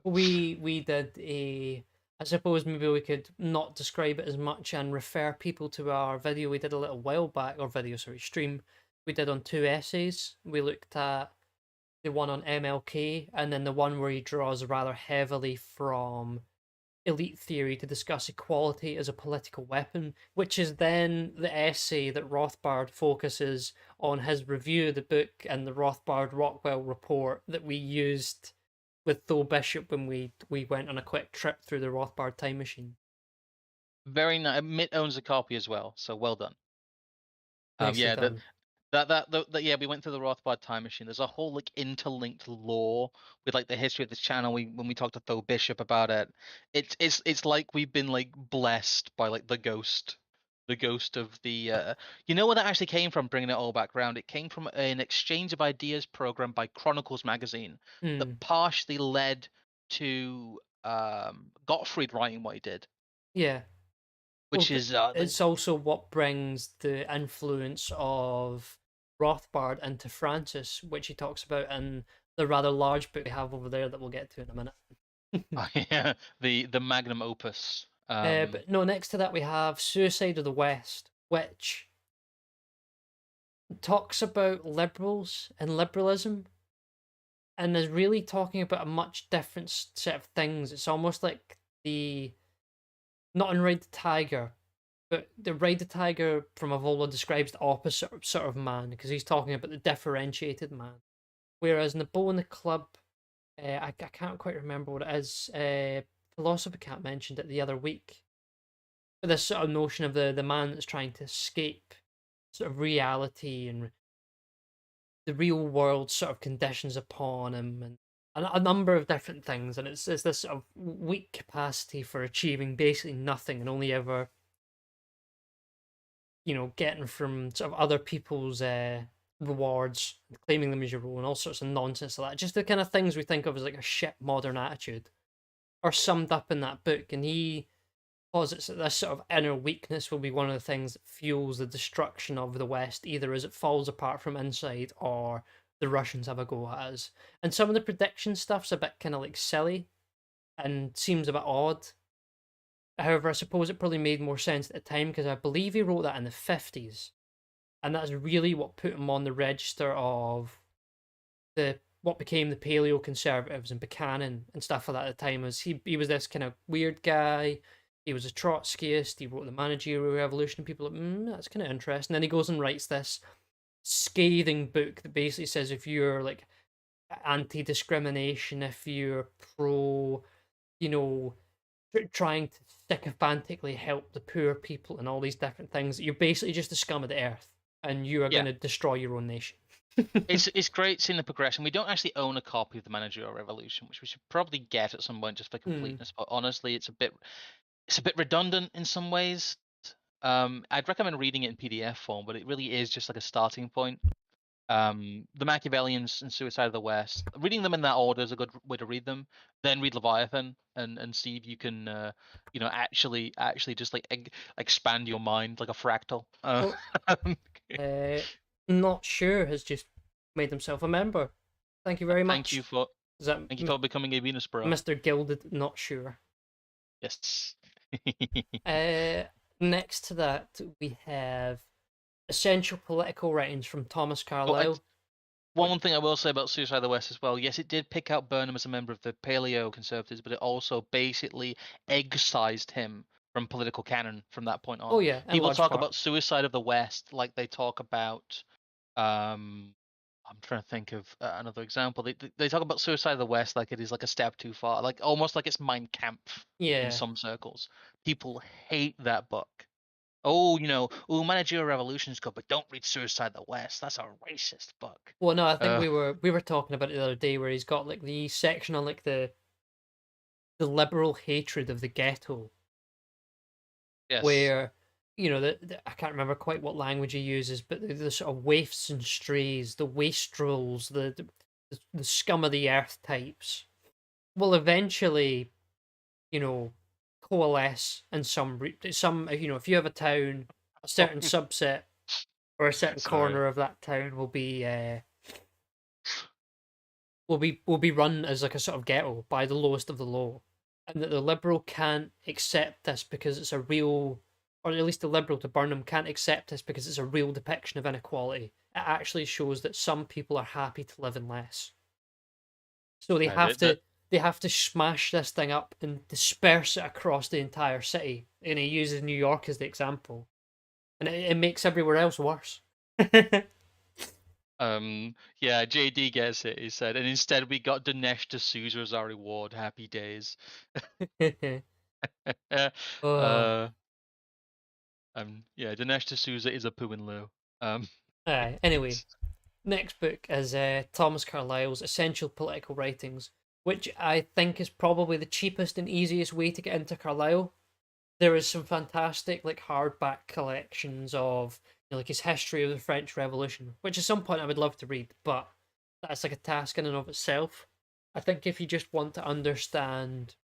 We did a. I suppose maybe we could not describe it as much and refer people to our video we did a little while back, or video, sorry, stream we did on two essays. We looked at the one on MLK and then the one where he draws rather heavily from elite theory to discuss equality as a political weapon, which is then the essay that Rothbard focuses on his review of the book and the Rothbard Rockwell report that we used with Thor Bishop when we went on a quick trip through the Rothbard time machine. Very nice. Mitt owns a copy as well, so well done. Nicely Yeah, done. yeah, we went through the Rothbard time machine. There's a whole interlinked lore with the history of this channel. When we talked to Tho Bishop about it, it's like we've been blessed by the ghost of the. You know where that actually came from? Bringing it all back around, it came from an exchange of ideas program by Chronicles magazine that Hmm. partially led to Gottfried writing what he did, Yeah. Well, which is it's also what brings the influence of Rothbard into Francis, which he talks about in the rather large book we have over there that we'll get to in a minute. yeah, the magnum opus. But no, next to that we have Suicide of the West, which talks about liberals and liberalism and is really talking about a much different set of things. It's almost like the not in Ride the Tiger, but the Ride the Tiger from Avola describes the opposite sort of man because he's talking about the differentiated man. Whereas in the Bow and the Club, I can't quite remember what it is. Philosopher Cat mentioned it the other week. But this sort of notion of the man that's trying to escape sort of reality and the real world sort of conditions upon him and a number of different things. And it's this sort of weak capacity for achieving basically nothing and only ever getting from sort of other people's rewards, claiming them as your own, all sorts of nonsense like that. Just the kind of things we think of as like a shit modern attitude are summed up in that book. And he posits that this sort of inner weakness will be one of the things that fuels the destruction of the West, either as it falls apart from inside or the Russians have a go at us. And some of the prediction stuff's a bit kind of silly and seems a bit odd. However, I suppose it probably made more sense at the time because I believe he wrote that in the 50s. And that's really what put him on the register of the what became the paleo conservatives and Buchanan and stuff like that at the time. Was he was this kind of weird guy. He was a Trotskyist. He wrote the Managerial Revolution. And people are like, that's kind of interesting. And then he goes and writes this scathing book that basically says if you're anti-discrimination, if you're pro trying to sycophantically help the poor people and all these different things. You're basically just the scum of the earth, and you are Yeah. going to destroy your own nation. It's great seeing the progression. We don't actually own a copy of the Managerial Revolution, which we should probably get at some point just for completeness. But honestly, it's a bit redundant in some ways. I'd recommend reading it in PDF form, but it really is just like a starting point. The Machiavellians and Suicide of the West. Reading them in that order is a good way to read them. Then read Leviathan and see if you can, actually just like expand your mind like a fractal. Oh, not sure has just made himself a member. Thank you very thank you much. for Is that becoming a Venus bro. Mr. Gilded? Not sure. Yes. Next to that, we have essential political writings from Thomas Carlyle. One thing I will say about Suicide of the West as well, yes, it did pick out Burnham as a member of the Paleo Conservatives, but it also basically excised him from political canon from that point on. Oh yeah, people talk about Suicide of the West like they talk about, I'm trying to think of another example. They talk about Suicide of the West like it is like a step too far, like almost like it's Mein Kampf in some circles. People hate that book. Oh, Managerial Revolution is good, but don't read Suicide of the West. That's a racist book. Well, no, I think we were talking about it the other day where he's got like the section on like the liberal hatred of the ghetto. Yes. Where I can't remember quite what language he uses, but the sort of waifs and strays, the wastrels, the scum of the earth types will eventually, coalesce in some if you have a town, a certain subset or a certain corner of that town will be run as like a sort of ghetto by the lowest of the low, and that the liberal can't accept this because it's a real, or at least the liberal to Burnham can't accept this because it's a real depiction of inequality. It actually shows that some people are happy to live in less. So they have to smash this thing up and disperse it across the entire city. And he uses New York as the example, and it makes everywhere else worse. Yeah, JD gets it. He said, and instead we got Dinesh D'Souza as our reward. Happy days. Oh. Yeah, Dinesh D'Souza is a poo in lieu. Anyway, next book is Thomas Carlyle's Essential Political Writings, which I think is probably the cheapest and easiest way to get into Carlyle. There is some fantastic like hardback collections of like his history of the French Revolution, which at some point I would love to read, but that's like a task in and of itself. I think if you just want to understand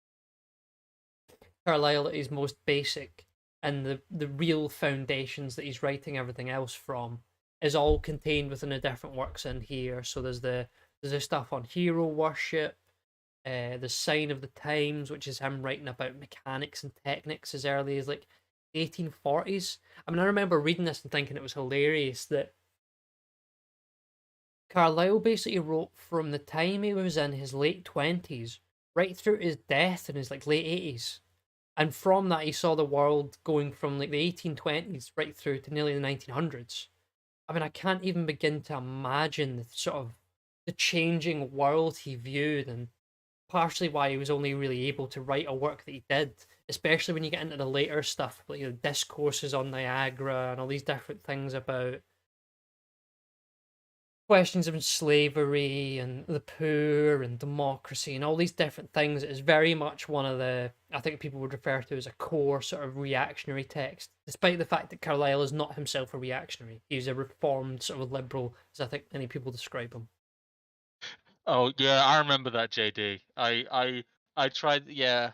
Carlyle at his most basic and the real foundations that he's writing everything else from is all contained within the different works in here. So there's the stuff on hero worship, the Sign of the Times, which is him writing about mechanics and techniques as early as like 1840s. I mean, I remember reading this and thinking it was hilarious that Carlyle basically wrote from the time he was in his late 20s right through his death in his like late 80s. And from that, he saw the world going from like the 1820s right through to nearly the 1900s. I mean, I can't even begin to imagine the sort of the changing world he viewed, and partially why he was only really able to write a work that he did, especially when you get into the later stuff, like discourses on Niagara and all these different things about questions of slavery and the poor and democracy and all these different things. Is very much one of the, I think people would refer to as a core sort of reactionary text, despite the fact that Carlyle is not himself a reactionary. He's a reformed sort of liberal, as I think many people describe him. Oh yeah, I remember that, JD. I tried. Yeah.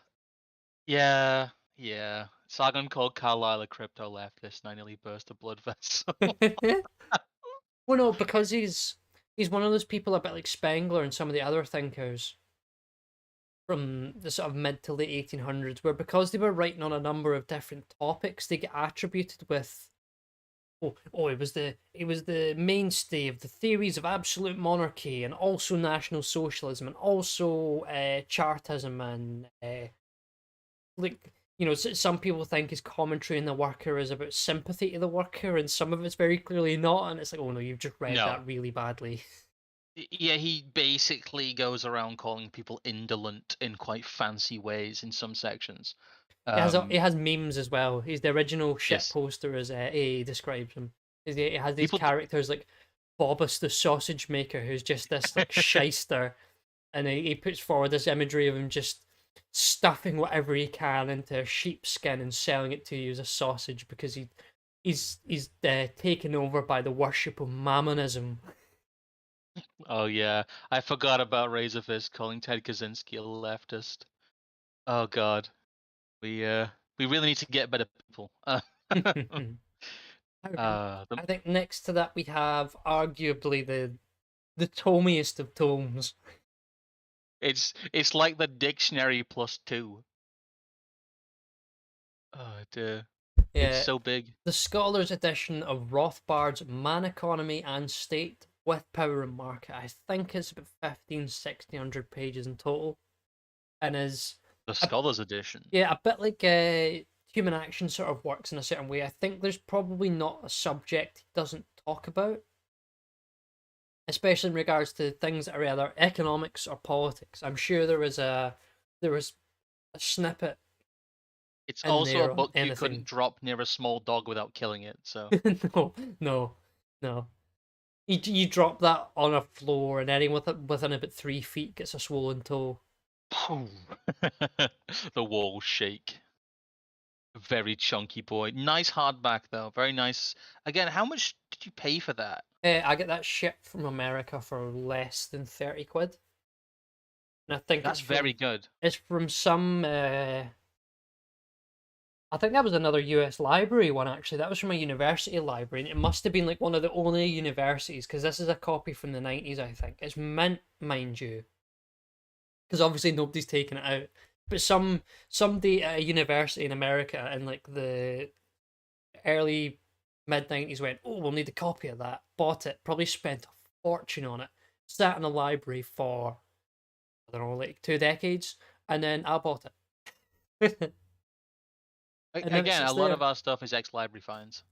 Sagan called Carlyle a crypto leftist, and I nearly burst a blood vessel. Well, no, because he's one of those people a bit like Spengler and some of the other thinkers from the sort of mid to late 1800s, where because they were writing on a number of different topics, they get attributed with, it was the mainstay of the theories of absolute monarchy and also National Socialism and also Chartism and like some people think his commentary on the worker is about sympathy to the worker, and some of it's very clearly not, and it's like, oh no, you've just read that really badly. Yeah, he basically goes around calling people indolent in quite fancy ways in some sections. It has memes as well. He's the original shit Yes, poster, as AA describes him. It has these people. D- characters like Bobus the sausage maker, who's just this like shyster, and he puts forward this imagery of him just stuffing whatever he can into a sheepskin and selling it to you as a sausage because he's taken over by the worship of mammonism. oh yeah, I forgot about Razorfist calling Ted Kaczynski a leftist. Oh god, we uh we really need to get better people. The I think next to that we have arguably the tomiest of tomes. it's like the dictionary plus two. It's Yeah, so big. the Scholars Edition of Rothbard's Man Economy and State with Power and Market. I think it's about 1600 pages in total, and is The a, Scholars Edition. yeah, a bit like Human Action sort of works in a certain way. I think there's probably not a subject he doesn't talk about, especially in regards to things that are either economics or politics. I'm sure there was a snippet It's in also a there on book you couldn't anything. drop near a small dog without killing it. So. No, no, no. You drop that on a floor, and anyone within about 3 feet gets a swollen toe. The walls shake. Very chunky boy. Nice hardback though. Very nice. Again, how much did you pay for that? I get that shipped from America for less than 30 quid, and I think That's very good. it's from some. I think that was another U.S. library one actually. That was from a university library, and it must have been like one of the only universities because this is a copy from the 90s. I think it's mint, mind you, because obviously nobody's taken it out. But somebody at a university in America in like the early mid 90s went, oh, we'll need a copy of that. Bought it, probably spent a fortune on it. Sat in a library for I don't know, like 2 decades, and then I bought it. And now it's Again, a just lot there. of our stuff is ex-library finds.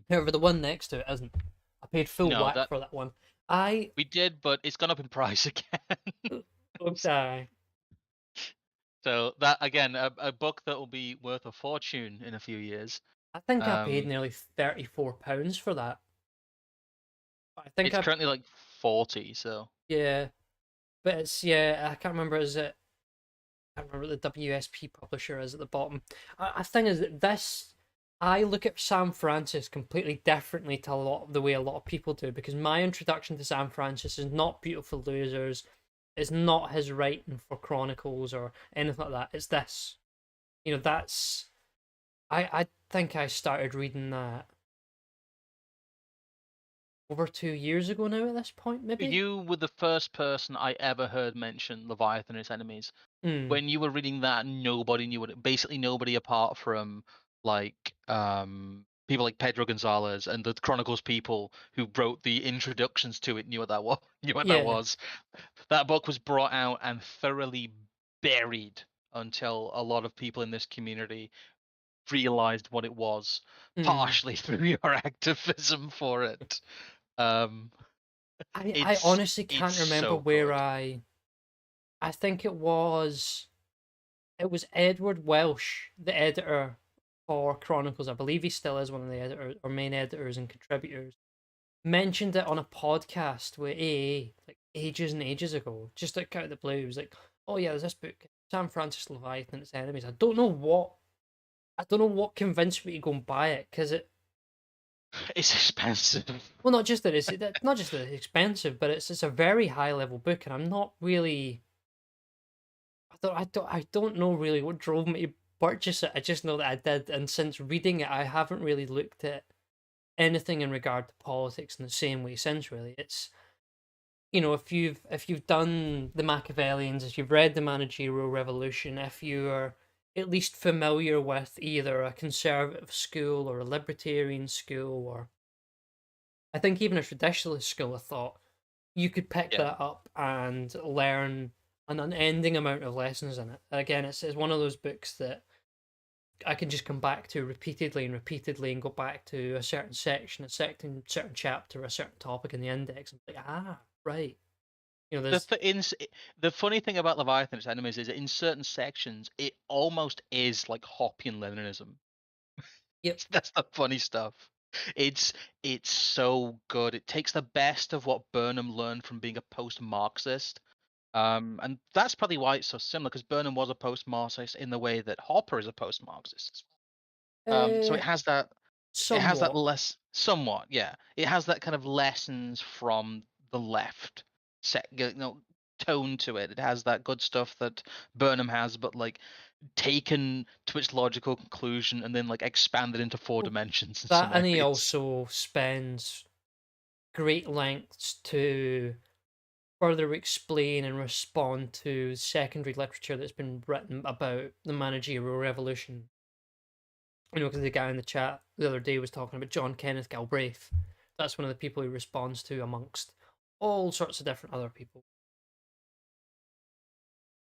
However, the one next to it isn't. I paid full No, whack that for that one. I we did, but it's gone up in price again. don't die. So that again, a book that will be worth a fortune in a few years. I think I paid Um, nearly £34 for that. I think it's I currently like 40. So yeah, but it's yeah. I can't remember. Is it? I can't remember what the WSP publisher is at the bottom. I think is that this. I look at Sam Francis completely differently to a lot of the way a lot of people do because my introduction to Sam Francis is not Beautiful Losers, it's not his writing for Chronicles or anything like that. It's this. That's I think I started reading that over 2 years ago now at this point, maybe. you were the first person I ever heard mention Leviathan and its enemies. Hmm. When you were reading that, nobody knew what. Basically, nobody apart from like people like Pedro Gonzalez and the Chronicles people who wrote the introductions to it knew what that was. Knew what that Yeah. was. That book was brought out and thoroughly buried until a lot of people in this community realized what it was, Hmm. partially through your activism for it. Um, I it's honestly it's can't remember so where good. I think it was Edward Welsh, the editor for Chronicles. I believe he still is one of the editors or main editors and contributors. Mentioned it on a podcast with AA like ages and ages ago, just like out of the blue. It was like, oh yeah, there's this book, Sam Francis Leviathan and its enemies. I don't know what convinced me to go and buy it because It's expensive. well, not just that it's expensive, but it's a very high level book, and I'm not really I don't know really what drove me to purchase it. I just know that I did, and since reading it, I haven't really looked at anything in regard to politics in the same way since. Really, it's if you've done the Machiavellians, if you've read the Managerial Revolution, if you're at least familiar with either a conservative school or a libertarian school, or I think even a traditionalist school of thought, you could pick Yeah. that up and learn an unending amount of lessons in it. Again, it's one of those books that I can just come back to repeatedly and repeatedly and go back to a certain section, a certain chapter, a certain topic in the index, and be like, right. You know, The there's th- in, s- the funny thing about Leviathan and its enemies is that in certain sections it almost is like Hoppian Leninism. yep. That's the funny stuff. It's it's so good. It takes the best of what Burnham learned from being a post-Marxist. And that's probably why it's so similar, because Burnham was a post-Marxist in the way that Hopper is a post-Marxist. So Uh, it has that somewhat. less somewhat, yeah. It has that kind of lessons from the left tone to it. It has that good stuff that Burnham has, but like taken to its logical conclusion and then like expanded into four Well, dimensions in that some and he areas. also spends great lengths to further explain and respond to secondary literature that's been written about the managerial revolution. You know, because the guy in the chat the other day was talking about John Kenneth Galbraith. That's one of the people he responds to amongst all sorts of different other people.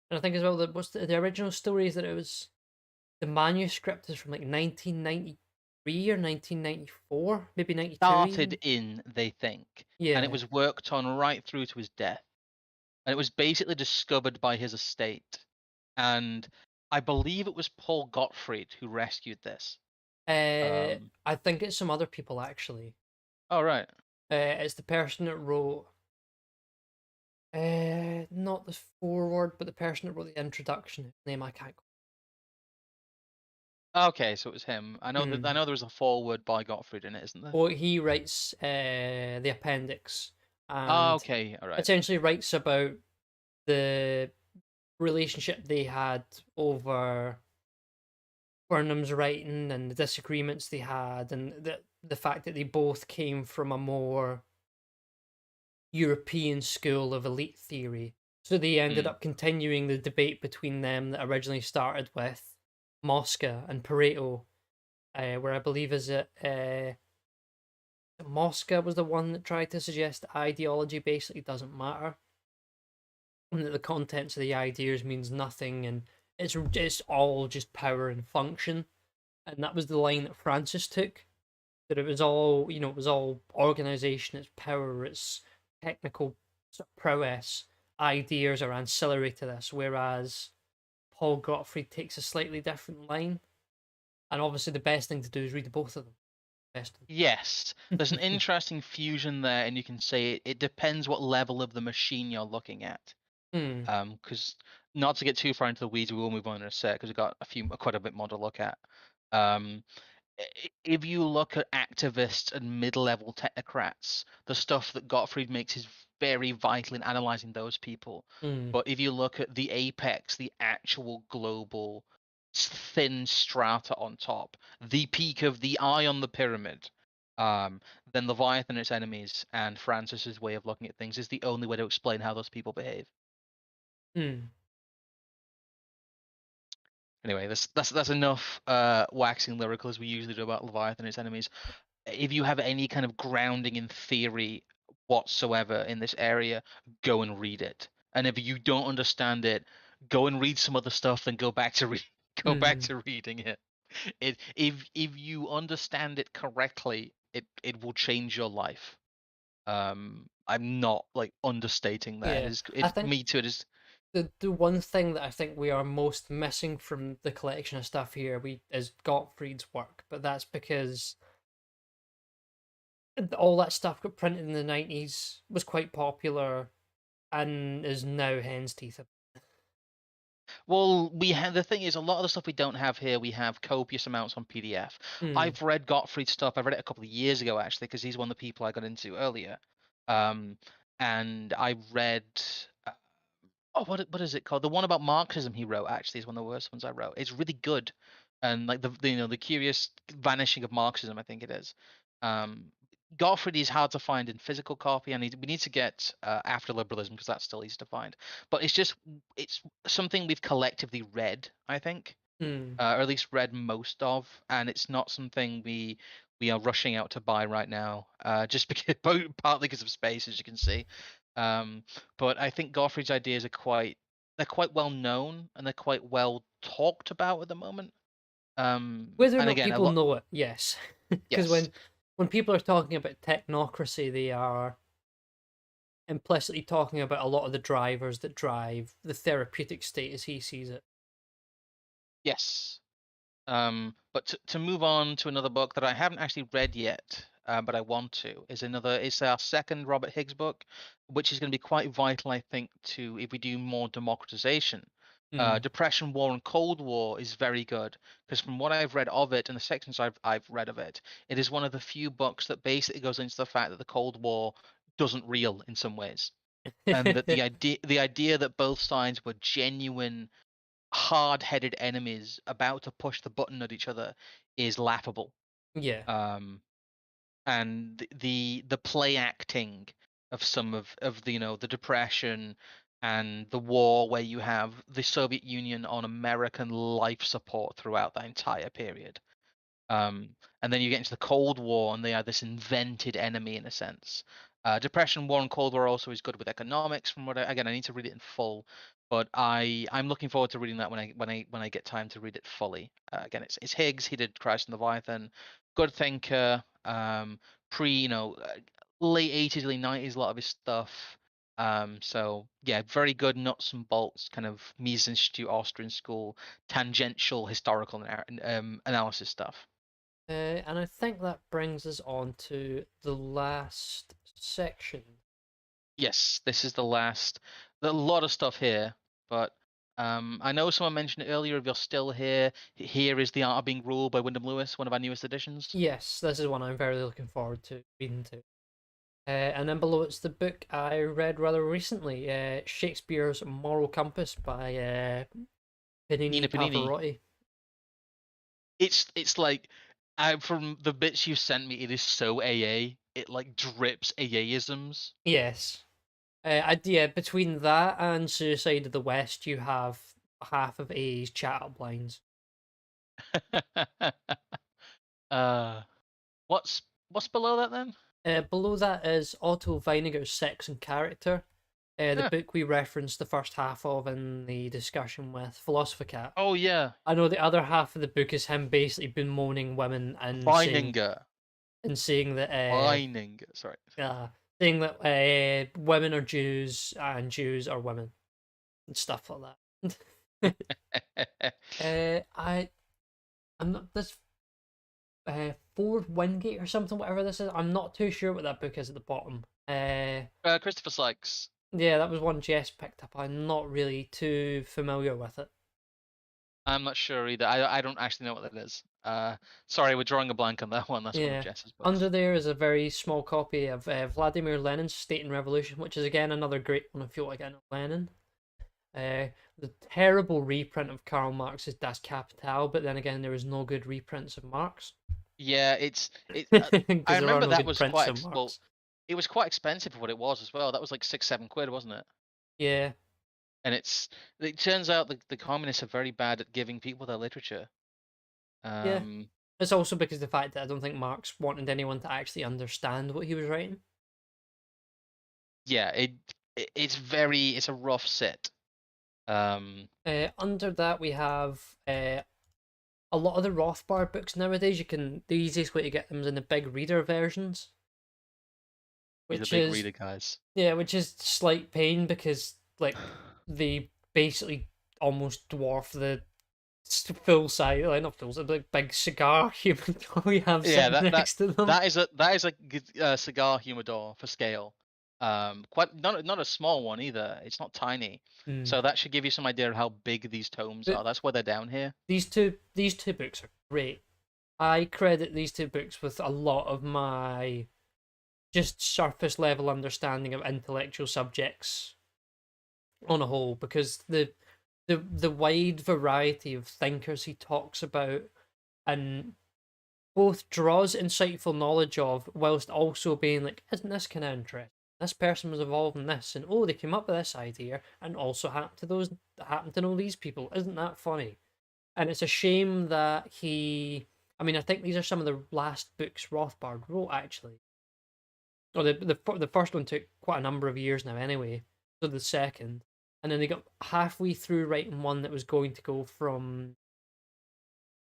And I think as well that what's the original story is that it was the manuscript is from like 1993 or 1994, maybe 92 Started even. in, they think, and it Yeah. was worked on right through to his death. And it was basically discovered by his estate. And I believe it was Paul Gottfried who rescued this. Um, I think it's some other people actually. oh right. It's the person that wrote not the foreword, but the person that wrote the introduction. His name I can't. Okay, so it was him. I Hmm. know there was a foreword by Gottfried in it, isn't there? Well, he writes the appendix Oh, and okay, all right. essentially writes about the relationship they had over Burnham's writing and the disagreements they had, and the fact that they both came from a more European school of elite theory. So they ended Mm. up continuing the debate between them that originally started with Mosca and Pareto, where I believe is it Mosca was the one that tried to suggest that ideology basically doesn't matter, and that the contents of the ideas means nothing, and it's all just power and function. And that was the line that Francis took. That it was all it was all organization, it's power, it's technical sort of prowess. Ideas are ancillary to this, whereas Paul Gottfried takes a slightly different line. And obviously, the best thing to do is read both of them. Best. Yes, there's an interesting fusion there, and you can say it depends what level of the machine you're looking at. Hmm. Because not to get too far into the weeds, we will move on in a sec because we've got quite a bit more to look at. Um, if you look at activists and mid-level technocrats, the stuff that Gottfried makes is very vital in analyzing those people. Hmm. But if you look at the apex, the actual global thin strata on top, the peak of the eye on the pyramid, um, then Leviathan and its enemies and Francis's way of looking at things is the only way to explain how those people behave. Hmm. Anyway, that's enough waxing lyrical as we usually do about Leviathan and its enemies. If you have any kind of grounding in theory whatsoever in this area, go and read it. And if you don't understand it, go and read some other stuff, then go back to go back Hmm. to reading it. If you understand it correctly, it will change your life. I'm not like understating that. Yeah. I It's think me too. It is. the one thing that I think we are most missing from the collection of stuff here we is Gottfried's work, but that's because all that stuff got printed in the 90s, was quite popular, and is now hen's teeth. Well, we have the thing is a lot of the stuff we don't have here. We have copious amounts on PDF. Hmm. I've read Gottfried's stuff. I read it a couple of years ago actually, because he's one of the people I got into earlier. Um, and I read uh, oh what is it called? The one about Marxism he wrote actually is one of the worst ones I wrote. It's really good, and like the curious vanishing of Marxism, I think it is. Um, Gottfried is hard to find in physical copy, and we need to get After Liberalism because that's still easy to find. But it's something we've collectively read, I think, Hmm. or at least read most of, and it's not something we are rushing out to buy right now, just because partly because of space, as you can see. Um, but I think Gottfried's ideas are they're quite well known and they're quite well talked about at the moment. Whether or And not again, a people lot. know it, yes. Because Yes, when people are talking about technocracy, they are implicitly talking about a lot of the drivers that drive the therapeutic state as he sees it. yes. But to move on to another book that I haven't actually read yet, but I want to, is another. It's our second Robert Higgs book, which is going to be quite vital, I think, to if we do more democratization. Hmm. Depression, War, and Cold War is very good because from what I've read of it and the sections I've read of it, it is one of the few books that basically goes into the fact that the Cold War doesn't real in some ways, and that the idea that both sides were genuine hard-headed enemies about to push the button at each other is laughable. Yeah. Um, and the play acting of some of the the depression and the war, where you have the Soviet Union on American life support throughout that entire period. Um, and then you get into the Cold War, and they are this invented enemy in a sense. Depression, War, and Cold War also is good with economics. From what again, I need to read it in full, but I'm looking forward to reading that when I get time to read it fully. Again, it's Higgs. He did Christ and Leviathan. Good thinker. Pre late 80s, early 90s, a lot of his stuff. So yeah, very good nuts and bolts kind of Mies Institute Austrian school tangential historical analysis stuff. And I think that brings us on to the last section. Yes, this is the last. There's a lot of stuff here, but I know someone mentioned it earlier. If you're still here, here is The Art of Being Ruled by Wyndham Lewis, one of our newest editions. Yes, this is one I'm very looking forward to reading to. And then below it's the book I read rather recently, Shakespeare's Moral Compass by Nina Panini Panini. Pavarotti. It's like, from the bits you sent me, it is so AA. It like drips AA-isms. Yes. Yeah, between that and Suicide of the West, you have half of A's chat up lines. uh, what's below that then? Below that is Otto Weininger's Sex and Character, the Huh. book we referenced the first half of in the discussion with Philosopher Cat. Oh yeah, I know the other half of the book is him basically bemoaning women Weininger. and saying that Weininger. Sorry. uh, saying that women are Jews and Jews are women and stuff like that. I'm not this Ford Wingate or something, whatever this is. I'm not too sure what that book is at the bottom. Christopher Sykes. Yeah, that was one Jess picked up. I'm not really too familiar with it. I'm not sure either. I don't actually know what that is. Sorry, we're drawing a blank on that one. That's one of Yeah. Jess's books. Under there is a very small copy of Vladimir Lenin's State and Revolution, which is again another great one if you like Lenin. The terrible reprint of Karl Marx's Das Kapital, but then again, there is no good reprints of Marx Yeah, it. I because there are remember no that good was prints quite of well. Marx. It was quite expensive for what it was as well. That was like 6, 7 quid, wasn't it? Yeah, And it turns out the communists are very bad at giving people their literature. yeah. Um, It's also because of the fact that I don't think Marx wanted anyone to actually understand what he was writing. yeah, it's a rough sit. Um, Under that, we have a lot of the Rothbard books nowadays. The easiest way to get them is in the big reader versions, he's a which big is reader, guys. yeah, which is slight pain because like they basically almost dwarf the full size, like not full size, like big cigar humidor we have Yeah, sitting that that next to them. that is a good, cigar humidor for scale. Quite not a small one either. It's not tiny. Mm. So that should give you some idea of how big these tomes But are. That's why they're down here. these two books are great. I credit these two books with a lot of my just surface level understanding of intellectual subjects on a whole, because the wide variety of thinkers he talks about and both draws insightful knowledge of, whilst also being like, isn't this kind of interesting? This person was involved in this, and oh, they came up with this idea, and also happened to know these people. Isn't that funny? And it's a shame that he. I mean, I think these are some of the last books Rothbard wrote, actually. Or the first one took quite a number of years now, anyway. So the second, and then they got halfway through writing one that was going to go from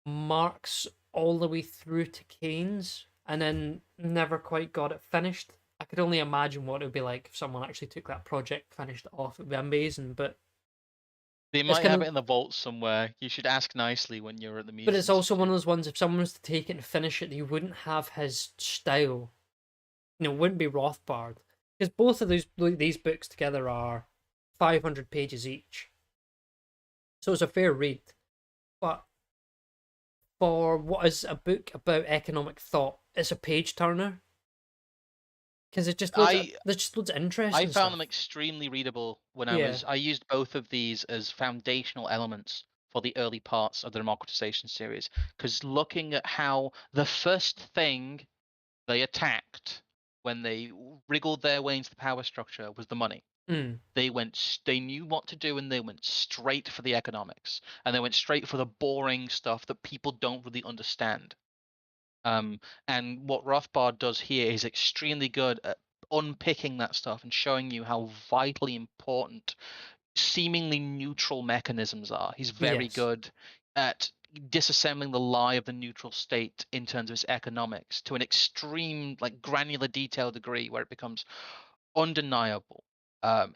Marx all the way through to Keynes, and then never quite got it finished. I could only imagine what it would be like if someone actually took that project, finished it off. It'd be amazing, but They it's might kind have of, it in the vault somewhere. You should ask nicely when you're at the but Mises it's also one Institute. of those ones. If someone was to take it and finish it, you wouldn't have his style. It wouldn't be Rothbard, because both of these books together are 500 pages each, so it's a fair read. But for what is a book about economic thought, it's a page turner because I there's just loads of I interesting found them stuff. extremely readable when Yeah. I used both of these as foundational elements for the early parts of the democratization series. Because looking at how the first thing they attacked when they wriggled their way into the power structure was the money. Mm. They knew what to do and they went straight for the economics and they went straight for the boring stuff that people don't really understand. And what Rothbard does here is extremely good at unpicking that stuff and showing you how vitally important seemingly neutral mechanisms are. He's very Yes. good at disassembling the lie of the neutral state in terms of its economics to an extreme, like granular detail degree where it becomes undeniable.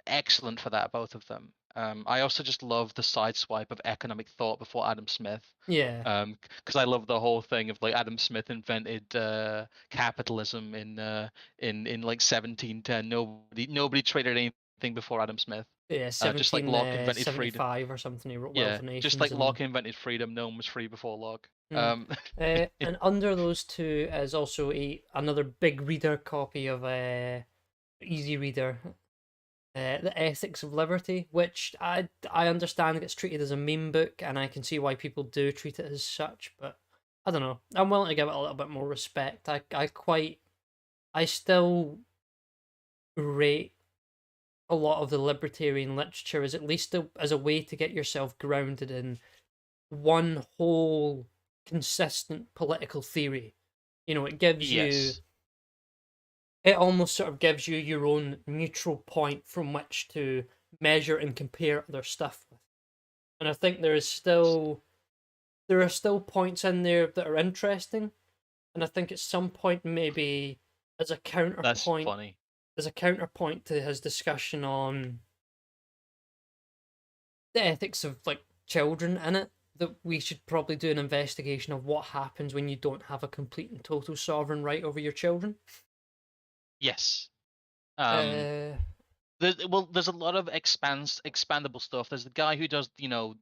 Excellent for that, both of them. I also just love the sideswipe of economic thought before Adam Smith. Yeah. Because I love the whole thing of like Adam Smith invented capitalism in like 1710. Nobody traded anything before Adam Smith. Yeah. Just like Locke invented freedom. 1775 or something. He wrote Wealth Yeah, of just Nations like and. Locke invented freedom, no one was free before Locke. Mm. And under those two is also another big reader copy of Easy Reader, The Ethics of Liberty, which I understand gets treated as a meme book, and I can see why people do treat it as such. But I don't know. I'm willing to give it a little bit more respect. I still rate a lot of the libertarian literature as at least as a way to get yourself grounded in one whole consistent political theory. It gives you, Yes, it almost sort of gives you your own neutral point from which to measure and compare other stuff with. And I think there are still points in there that are interesting. And I think at some point maybe as a that's counterpoint funny. to his discussion on the ethics of like children in it, that we should probably do an investigation of what happens when you don't have a complete and total sovereign right over your children. Yes. Um, Uh, there's a lot of expandable stuff. There's the guy who does,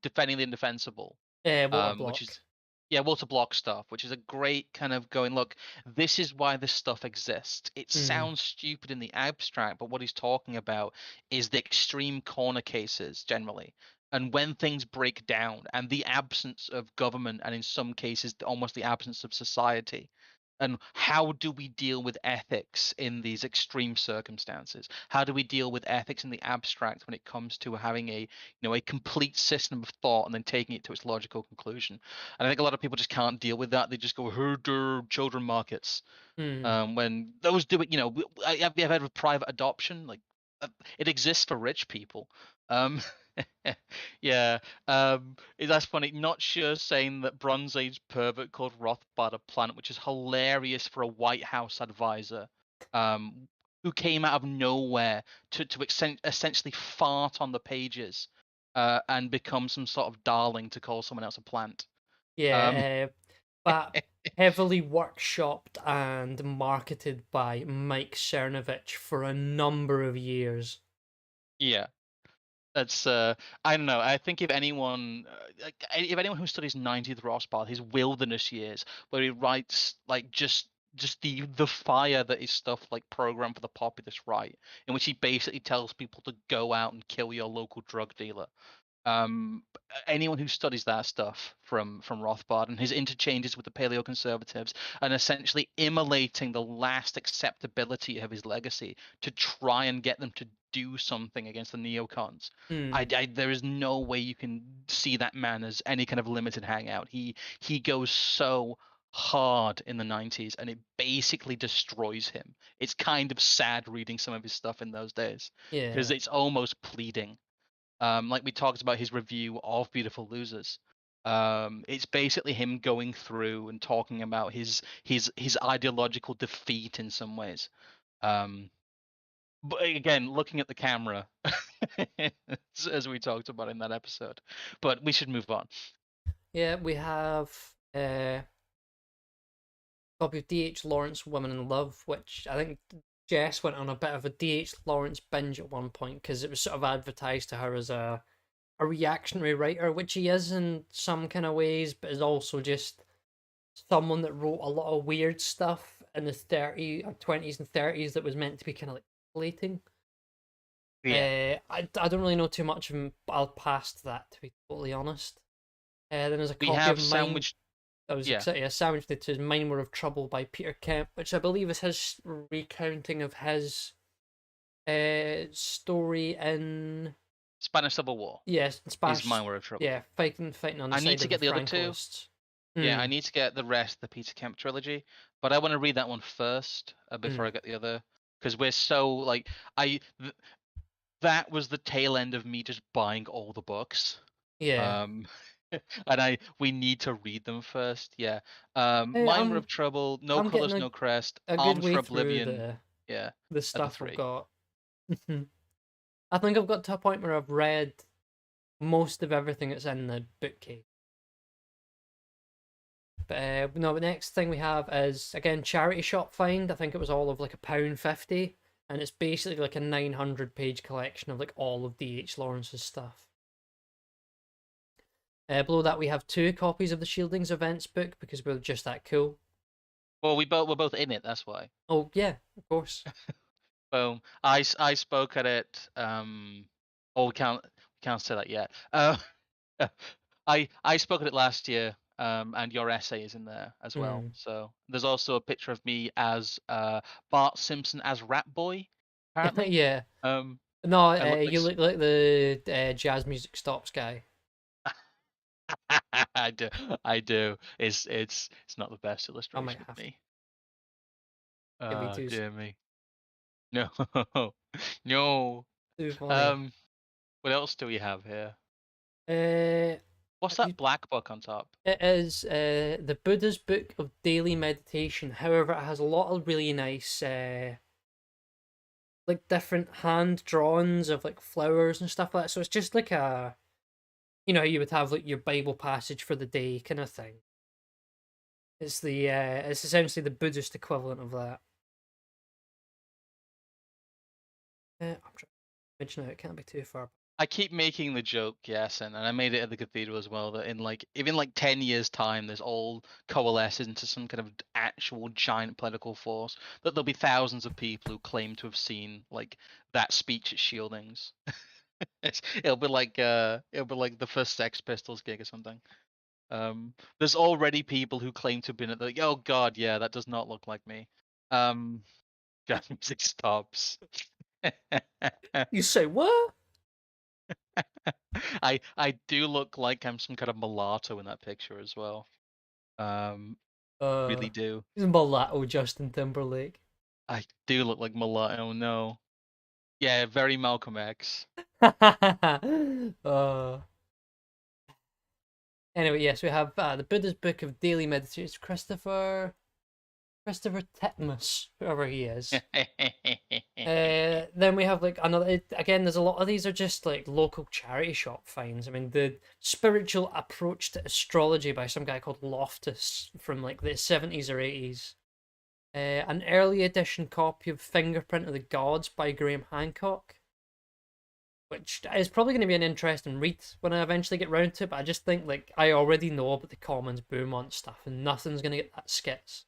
defending the indefensible, Water which block. is yeah, Walter Block stuff, which is a great kind of going, look, this is why this stuff exists. It Mm, sounds stupid in the abstract, but what he's talking about is the extreme corner cases generally. And when things break down and the absence of government, and in some cases, almost the absence of society, and how do we deal with ethics in these extreme circumstances? How do we deal with ethics in the abstract when it comes to having a complete system of thought and then taking it to its logical conclusion? And I think a lot of people just can't deal with that. They just go herder children markets. mm, When those do it, have you ever heard of private adoption? Like, it exists for rich people. Um, yeah. That's funny. Not sure saying that Bronze Age pervert called Rothbard a planet, which is hilarious for a White House advisor, um, who came out of nowhere to essentially fart on the pages, and become some sort of darling to call someone else a plant. Um, yeah, but heavily workshopped and marketed by Mike Cernovich for a number of years. yeah. That's I don't know. I think if anyone who studies 90th Rothbard, his wilderness years, where he writes like just the fire that is stuff like Program for the Populist Right, in which he basically tells people to go out and kill your local drug dealer. um Anyone who studies that stuff from Rothbard and his interchanges with the paleoconservatives and essentially immolating the last acceptability of his legacy to try and get them to do something against the neocons. Hmm. There is no way you can see that man as any kind of limited hangout. He goes so hard in the 90s and it basically destroys him. It's kind of sad reading some of his stuff in those days because Yeah. it's almost pleading. Like we talked about his review of Beautiful Losers. It's basically him going through and talking about his ideological defeat in some ways. But again, looking at the camera, as we talked about in that episode. But we should move on. Yeah, we have a copy of D.H. Lawrence, Women in Love, which I think Jess went on a bit of a D.H. Lawrence binge at one point because it was sort of advertised to her as a reactionary writer, which he is in some kind of ways, but is also just someone that wrote a lot of weird stuff in the 20s and 30s that was meant to be kind of like fleeting. Yeah, I don't really know too much of him, but I'll pass to that, to be totally honest. Then there's a we copy of have Mine. sandwiched. I was Yeah, excited. A sandwich that says "Mine Were of Trouble" by Peter Kemp, which I believe is his recounting of his story in Spanish Civil War yes, in is Spanish. mine were of trouble. Yeah, fighting on the I need side to of the get the other two. Franklists. Yeah, I Hmm. need to get the rest of the Peter Kemp trilogy, but I want to read that one first before Hmm. I get the other, because we're so like that was the tail end of me just buying all the books. Yeah. Um, and we need to read them first. Yeah. Hey, Mine Were of Trouble, No I'm getting Colors, No Crest, a good Arms way for through Oblivion. Yeah, the are the stuff I've three. got. I think I've got to a point where I've read most of everything that's in the bookcase. But no, the next thing we have is again charity shop find. I think it was all of like £1.50, and it's basically like a 900-page collection of like all of D.H. Lawrence's stuff. Below that, we have 2 copies of the Shieldings Events book because we're just that cool. Well, we're both in it. That's why. Oh yeah, of course. Boom. I spoke at it. Oh, we can't say that yet. I spoke at it last year. And your essay is in there as well. Mm. So there's also a picture of me as Bart Simpson as Rat Boy, apparently. Yeah. Um, No, I look like you look like the jazz music stops guy. I do. I do. It's not the best I might illustration of have to me. give me two. Dear me. No. No. Too funny. Um, what else do we have here? Uh, What's have you? that black book on top? It is the Buddha's Book of Daily Meditation. However, it has a lot of really nice, like different hand drawings of like flowers and stuff like that. So it's just like a, you would have like your Bible passage for the day kind of thing. It's essentially the Buddhist equivalent of that. I'm trying to imagine now. It can't be too far. I keep making the joke, yes, and I made it at the cathedral as well, that in like even like 10 years time, there's all coalesces into some kind of actual giant political force. That there'll be thousands of people who claim to have seen like that speech at Shieldings. It'll be like the first Sex Pistols gig or something. There's already people who claim to have been at the. Oh God, yeah, that does not look like me. Um, Jazz music stops. You say what? I do look like I'm some kind of mulatto in that picture as well. Um, Uh, really do. he's mulatto Justin Timberlake. I do look like mulatto. No. Yeah, very Malcolm X. uh, anyway, yes, we have the Buddha's Book of Daily Meditations. Christopher Titmus, whoever he is. Then we have like another. Again, there's a lot of these are just like local charity shop finds. I mean, the spiritual approach to astrology by some guy called Loftus from like the 70s or 80s. An early edition copy of Fingerprint of the Gods by Graham Hancock, which is probably going to be an interesting read when I eventually get round to it. But I just think like I already know about the Commons Beaumont stuff, and nothing's going to get that skits.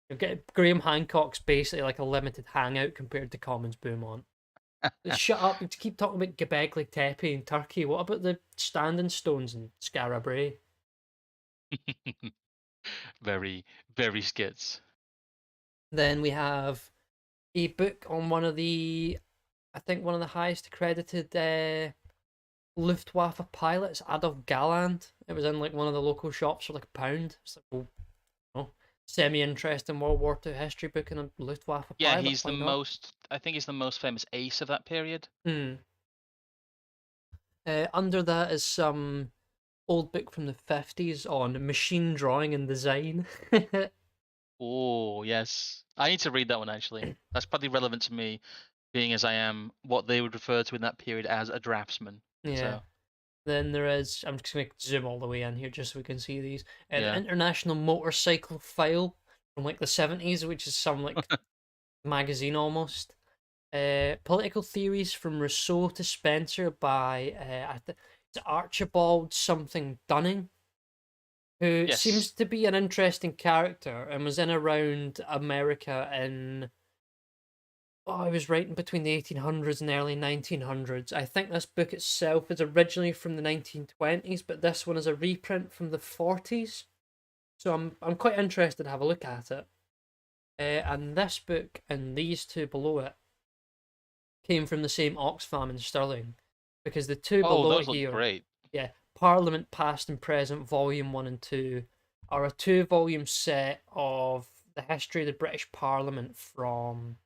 You get Graham Hancock's basically like a limited hangout compared to Commons Beaumont. Shut up! You keep talking about Göbekli Tepe in Turkey. What about the standing stones in Skara Brae? Very, very skits. Then we have a book on I think one of the highest accredited Luftwaffe pilots, Adolf Galland. It was in like one of the local shops for like £1. It's like, well, semi-interesting World War II history book and a Luftwaffe Yeah, pilot. he's the Why not? most. I think he's the most famous ace of that period. Hmm. Under that is some old book from the 50s on machine drawing and design. Oh, yes. I need to read that one actually. That's probably relevant to me, being as I am what they would refer to in that period as a draftsman. Yeah. So, Then there is, I'm just going to zoom all the way in here just so we can see these. The yeah. International Motorcycle File from like the 70s, which is some like magazine almost. Political Theories from Rousseau to Spencer by it's Archibald something Dunning, who seems Yes. to be an interesting character and was in around America in. Oh, I was writing between the 1800s and early 1900s. I think this book itself is originally from the 1920s, but this one is a reprint from the 40s. So I'm quite interested to have a look at it. And this book and these two below it came from the same Oxfam in Stirling, because the two Oh, below those it look here, great. yeah, Parliament Past and Present, Volume 1 and 2, are a 2 volume set of the history of the British Parliament from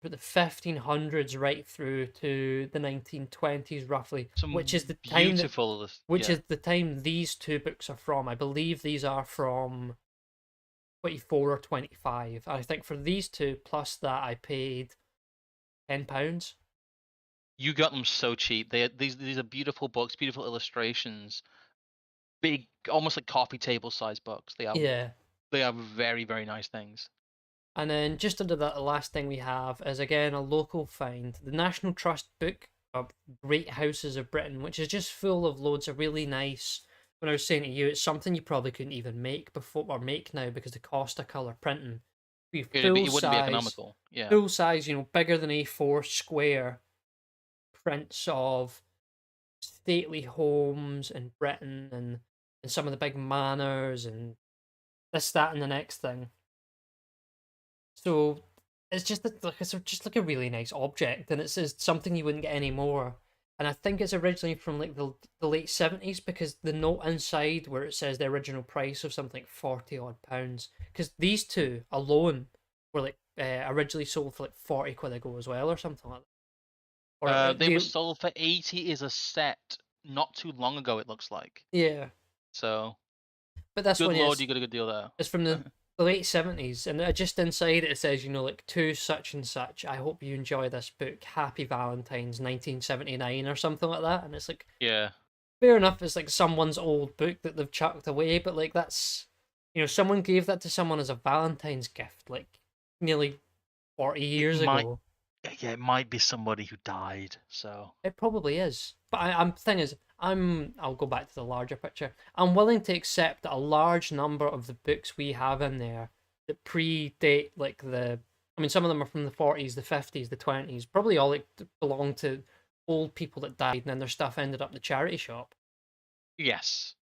the 1500s right through to the 1920s roughly, which is Some the time that beautiful, which yeah. is the time these two books are from. I believe these are from 24 or 25. I think for these two plus that I paid £10. You got them so cheap. These are beautiful books, beautiful illustrations, big, almost like coffee table size books. Yeah. They are very, very nice things. And then just under that, the last thing we have is again a local find, the National Trust book of Great Houses of Britain, which is just full of loads of really nice. When I was saying to you, it's something you probably couldn't even make before or make now because the cost of color printing. Be It wouldn't be economical. Yeah. full size, bigger than A4 square prints of stately homes in Britain and some of the big manors and this, that, and the next thing. So it's just just like a really nice object, and it's something you wouldn't get anymore. And I think it's originally from like the late 70s because the note inside where it says the original price of something like 40 odd pounds. Because these two alone were like originally sold for like 40 quid a go as well, or something like that. Or They were sold for 80 as a set not too long ago, it looks like. yeah, So, but this good one lord, is you got a good deal it's from there. the late 70s, and just inside it says, like to such and such. I hope you enjoy this book. Happy Valentine's 1979 or something like that. And it's like, Yeah. fair enough, it's like someone's old book that they've chucked away, but like that's, someone gave that to someone as a Valentine's gift, like nearly 40 It years might, ago. yeah, it might be somebody who died. So, It probably is. But I'm thing is, I'll go back to the larger picture. I'm willing to accept that a large number of the books we have in there that predate like I mean some of them are from the 40s, the 50s, the 20s, probably all like belong to old people that died and then their stuff ended up in the charity shop. yes.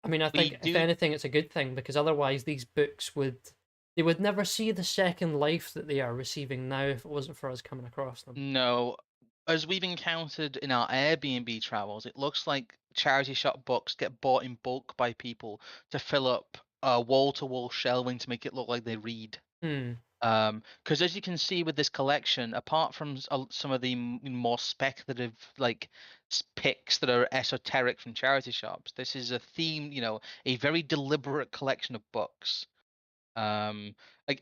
I mean, I We think if do. anything it's a good thing because otherwise these books would never see the second life that they are receiving now if it wasn't for us coming across them. No, as we've encountered in our Airbnb travels, it looks like charity shop books get bought in bulk by people to fill up wall-to-wall shelving to make it look like they read. Hmm. Because as you can see with this collection, apart from some of the more speculative like picks that are esoteric from charity shops, this is a theme, a very deliberate collection of books.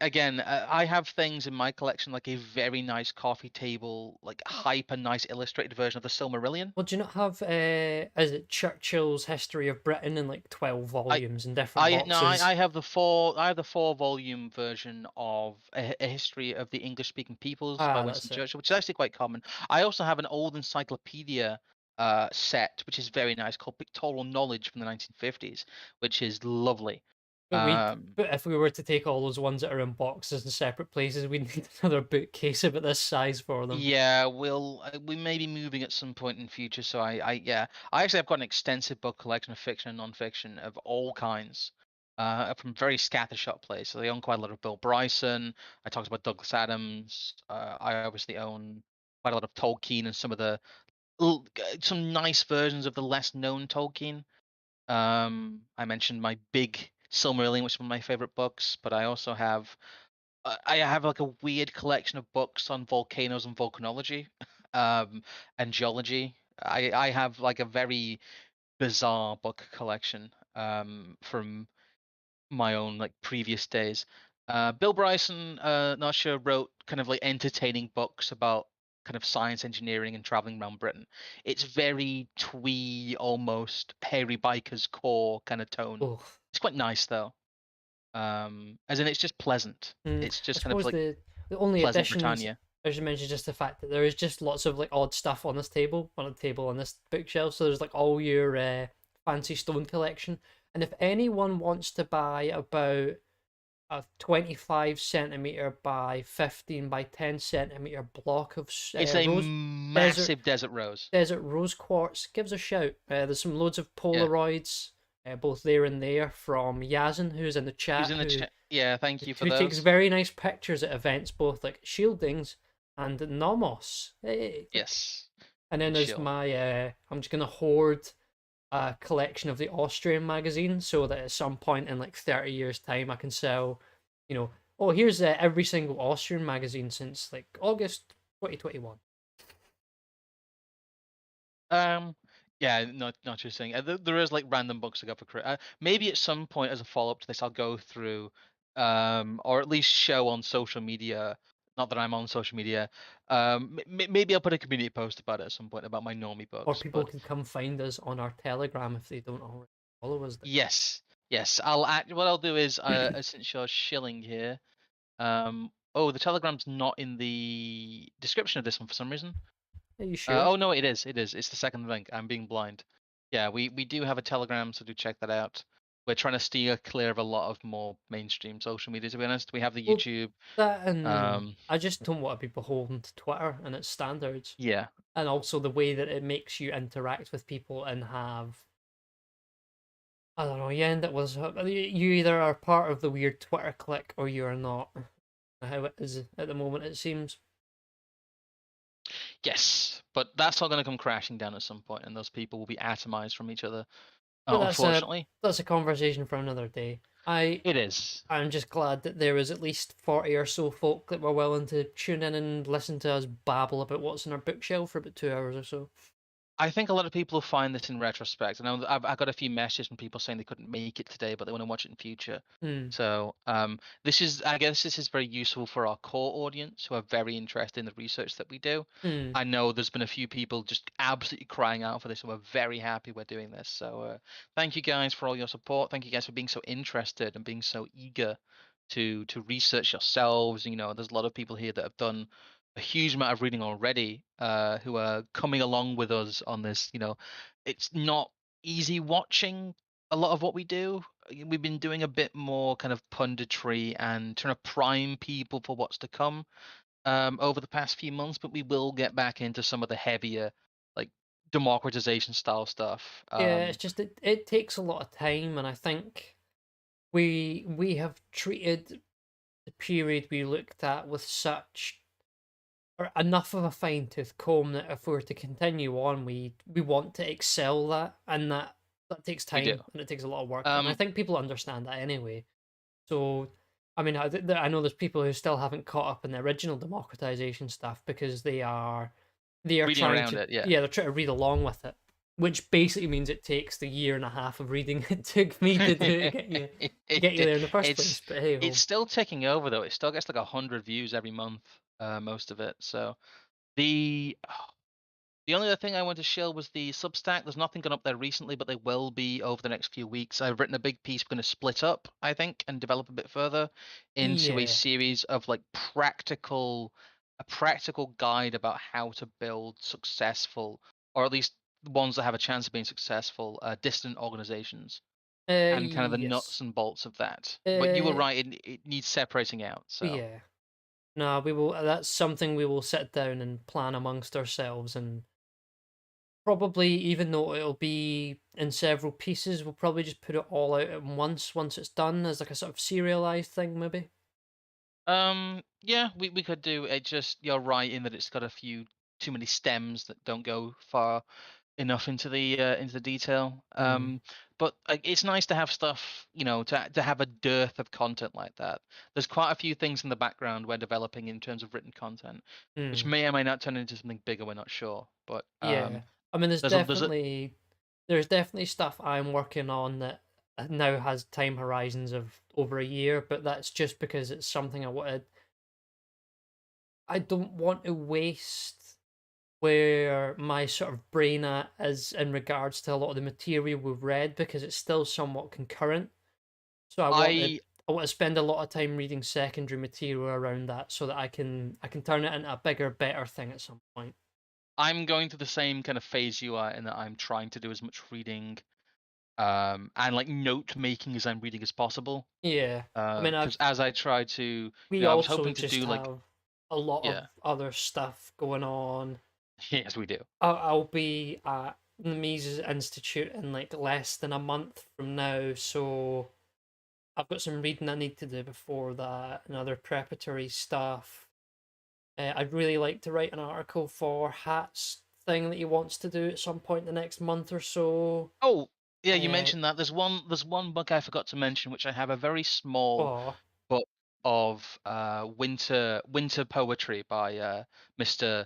Again, I have things in my collection like a very nice coffee table, like hyper nice illustrated version of the Silmarillion. Well, do you not have is it Churchill's History of Britain in like 12 I volumes in different I no, boxes? I have the 4 volume version of a history of the English speaking peoples by Ah, Winston that's it. Churchill, which is actually quite common. I also have an old encyclopedia set, which is very nice, called Pictorial Knowledge from the 1950s, which is lovely. Um, But if we were to take all those ones that are in boxes in separate places, we'd need another bookcase about this size for them. yeah, we may be moving at some point in future. So yeah, I actually have got an extensive book collection of fiction and non-fiction of all kinds, from very scattershot places. So I own quite a lot of Bill Bryson. I talked about Douglas Adams. I obviously own quite a lot of Tolkien and some nice versions of the less known Tolkien. I mentioned my big Silmarillion, which is one of my favorite books, but I have like a weird collection of books on volcanoes and volcanology, and geology. I have like a very bizarre book collection from my own like previous days. Bill Bryson, not sure, wrote kind of like entertaining books about kind of science, engineering, and traveling around Britain. It's very twee, almost hairy bikers core kind of tone. Oh, It's quite nice though. As in it's just pleasant. It's I just kind of suppose like the only pleasant additions, Britannia. as you mentioned, just the fact that there is just lots of like odd stuff on this table, on a table on this bookshelf. So there's like all your fancy stone collection, and if anyone wants to buy about a 25 centimeter by 15 by 10 centimeter block of It's a rose desert massive desert rose. desert rose quartz, give us a shout. There's some loads of Yeah. Polaroids, both there and there, from Yazin, who's in the Who's chat, in the chat? Yeah, thank you for who takes those. very nice pictures at events, both like Shieldings and Nomos. Hey, look. Yes. And then Good there's show. my I'm just gonna hoard a collection of the Austrian magazine so that at some point in like 30 years time I can sell, oh, here's every single Austrian magazine since like August 2021. Um, yeah, not just saying. There is like random books I got for maybe at some point as a follow up to this, I'll go through, or at least show on social media. Not that I'm on social media. Maybe I'll put a community post about it at some point about my normie Or books. people But can come find us on our Telegram if they don't already follow us yes, yes, I'll act. What I'll do is, there. since you're shilling here, oh, the Telegram's not in the description of this one for some reason. Are you sure? Oh no, it is. It is. It's the second link. I'm being blind. Yeah, we do have a Telegram, so do check that out. We're trying to steer clear of a lot of more mainstream social media. To be honest, we have the Well, YouTube. that, and Um, I just don't want to be beholden to Twitter and its standards, yeah, and also the way that it makes you interact with people and have, I don't know, you end up with you either are part of the weird Twitter clique or you are not. How it is at the moment, it seems. yes, but that's all going to come crashing down at some point, and those people will be atomized from each other. But Unfortunately, that's a conversation for another day. it is. I'm just glad that there was at least 40 or so folk that were willing to tune in and listen to us babble about what's in our bookshelf for about 2 hours or so. I think a lot of people will find this in retrospect. I know I've got a few messages from people saying they couldn't make it today, but they want to watch it in future. Hmm. So I guess this is very useful for our core audience who are very interested in the research that we do. Hmm. I know there's been a few people just absolutely crying out for this, and we're very happy we're doing this. So thank you guys for all your support. Thank you guys for being so interested and being so eager to research yourselves. You know, there's a lot of people here that have done a huge amount of reading already, who are coming along with us on this. You know, it's not easy watching a lot of what we do. We've been doing a bit more kind of punditry and trying to prime people for what's to come over the past few months, but we will get back into some of the heavier, like democratization style stuff. Yeah, it's just it takes a lot of time, and I think we have treated the period we looked at with such or enough of a fine tooth comb that if we were to continue on, we want to excel that, and that takes We do. time and it takes a lot of work, and I Um, think people understand that anyway. So, I mean, I know there's people who still haven't caught up in the original democratization stuff because they are Reading trying around to, it, yeah. yeah, they're trying to read along with it, which basically means it takes the year and a half of reading it took me to do to get you there in the first it's place. But hey it's ho. still ticking over though. It still gets like 100 views every month, most of it. So the the only other thing I want to share was the Substack. There's nothing gone up there recently, but they will be over the next few weeks. I've written a big piece we're going to split up, I think, and develop a bit further into a Yeah. series of like a practical guide about how to build successful, or at least ones that have a chance of being successful, distant organizations, and kind of the Yes. nuts and bolts of that. But you were Uh, right; it needs separating out. So yeah. No, we will. That's something we will sit down and plan amongst ourselves, and probably, even though it'll be in several pieces, we'll probably just put it all out at once it's done as like a sort of serialized thing, maybe. yeah, we could do it. Just you're right in that it's got a few too many stems that don't go far enough into the detail. Hmm. But it's nice to have stuff, you know, to have a dearth of content like that. There's quite a few things in the background we're developing in terms of written content, which Hmm. may or may not turn into something bigger. We're not sure, but Yeah. I mean, there's a there's there's definitely stuff I'm working on that now has time horizons of over a year, but that's just because it's something I don't want to waste where my sort of brain at is in regards to a lot of the material we've read, because it's still somewhat concurrent. So I I want to spend a lot of time reading secondary material around that so that I can turn it into a bigger, better thing at some point. I'm going through the same kind of phase you are in that I'm trying to do as much reading and like note making as I'm reading as possible. Yeah. I mean, Because as I try to, we I was also hoping to just do like, have a lot of yeah, other stuff going on. yes, we do. I'll be at the Mises Institute in like less than a month from now, so I've got some reading I need to do before that and other preparatory stuff. I'd really like to write an article for Hat's thing that he wants to do at some point in the next month or so. Oh, yeah, you Uh, mentioned that. There's one book I forgot to mention, which I have a very small oh, book of winter poetry by Mr.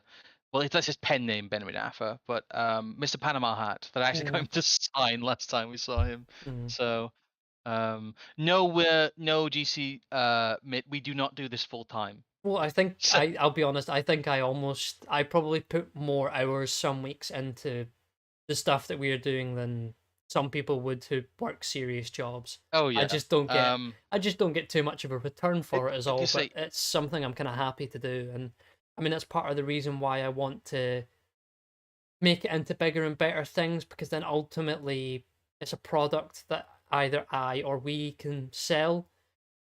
Well, that's his pen name, Benjamin Affer, but Mr. Panama Hat that I actually got mm, him to sign last time we saw him. mm. So no, no GC we do not do this full time. Well, I think So I'll be honest. I think I probably put more hours some weeks into the stuff that we are doing than some people would who work serious jobs. oh yeah. I just don't get too much of a return for it, is Like you all, say, but it's something I'm kind of happy to do. And I mean, that's part of the reason why I want to make it into bigger and better things, because then ultimately it's a product that either I or we can sell.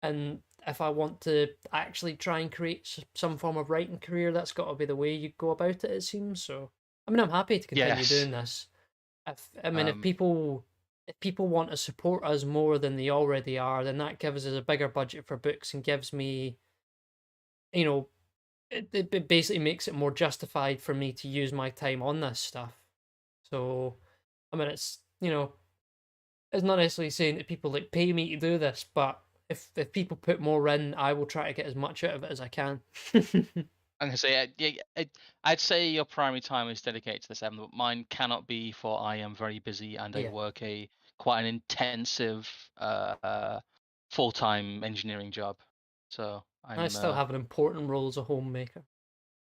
And if I want to actually try and create some form of writing career, that's got to be the way you go about it, it seems. So I mean, I'm happy to continue yes. doing this. I mean, Um, if people want to support us more than they already are, then that gives us a bigger budget for books and gives me, you know, it basically makes it more justified for me to use my time on this stuff. So, I mean, it's not necessarily saying that people like pay me to do this, but if people put more in, I will try to get as much out of it as I can. I'm gonna say, yeah, I'd say your primary time is dedicated to this, Evan, but mine cannot be, for I am very busy and I Yeah, work a quite an intensive full-time engineering job. So I I'm still have an important role as a homemaker,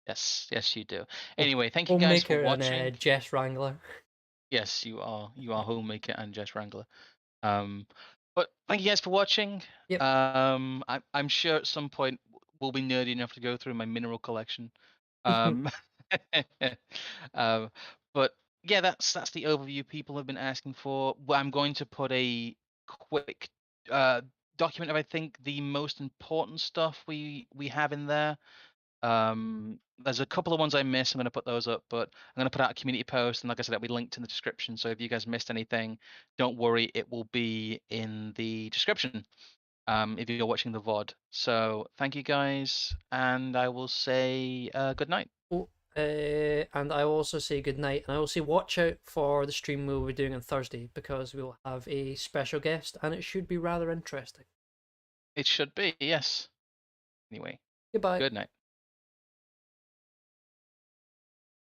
yes, yes, you do. Home- Anyway, thank you guys for homemaker and a watching. Jess Wrangler. Yes, you are homemaker and Jess Wrangler. Um, but thank you guys for watching. Yep. I'm sure at some point we'll be nerdy enough to go through my mineral collection. Um, um, but yeah, that's the overview people have been asking for. Well, I'm going to put a quick uh, document of, I think, the most important stuff we have in there. There's a couple of ones I missed. I'm going to put those up, but I'm going to put out a community post, and like I said, it'll be linked in the description. So if you guys missed anything, don't worry, it will be in the description. If you're watching the VOD. So thank you guys, and I will say good night. Oh, and I will also say good night, and I will say watch out for the stream we'll be doing on Thursday, because we'll have a special guest, and it should be rather interesting. It should be, yes. Anyway, Goodbye. good night.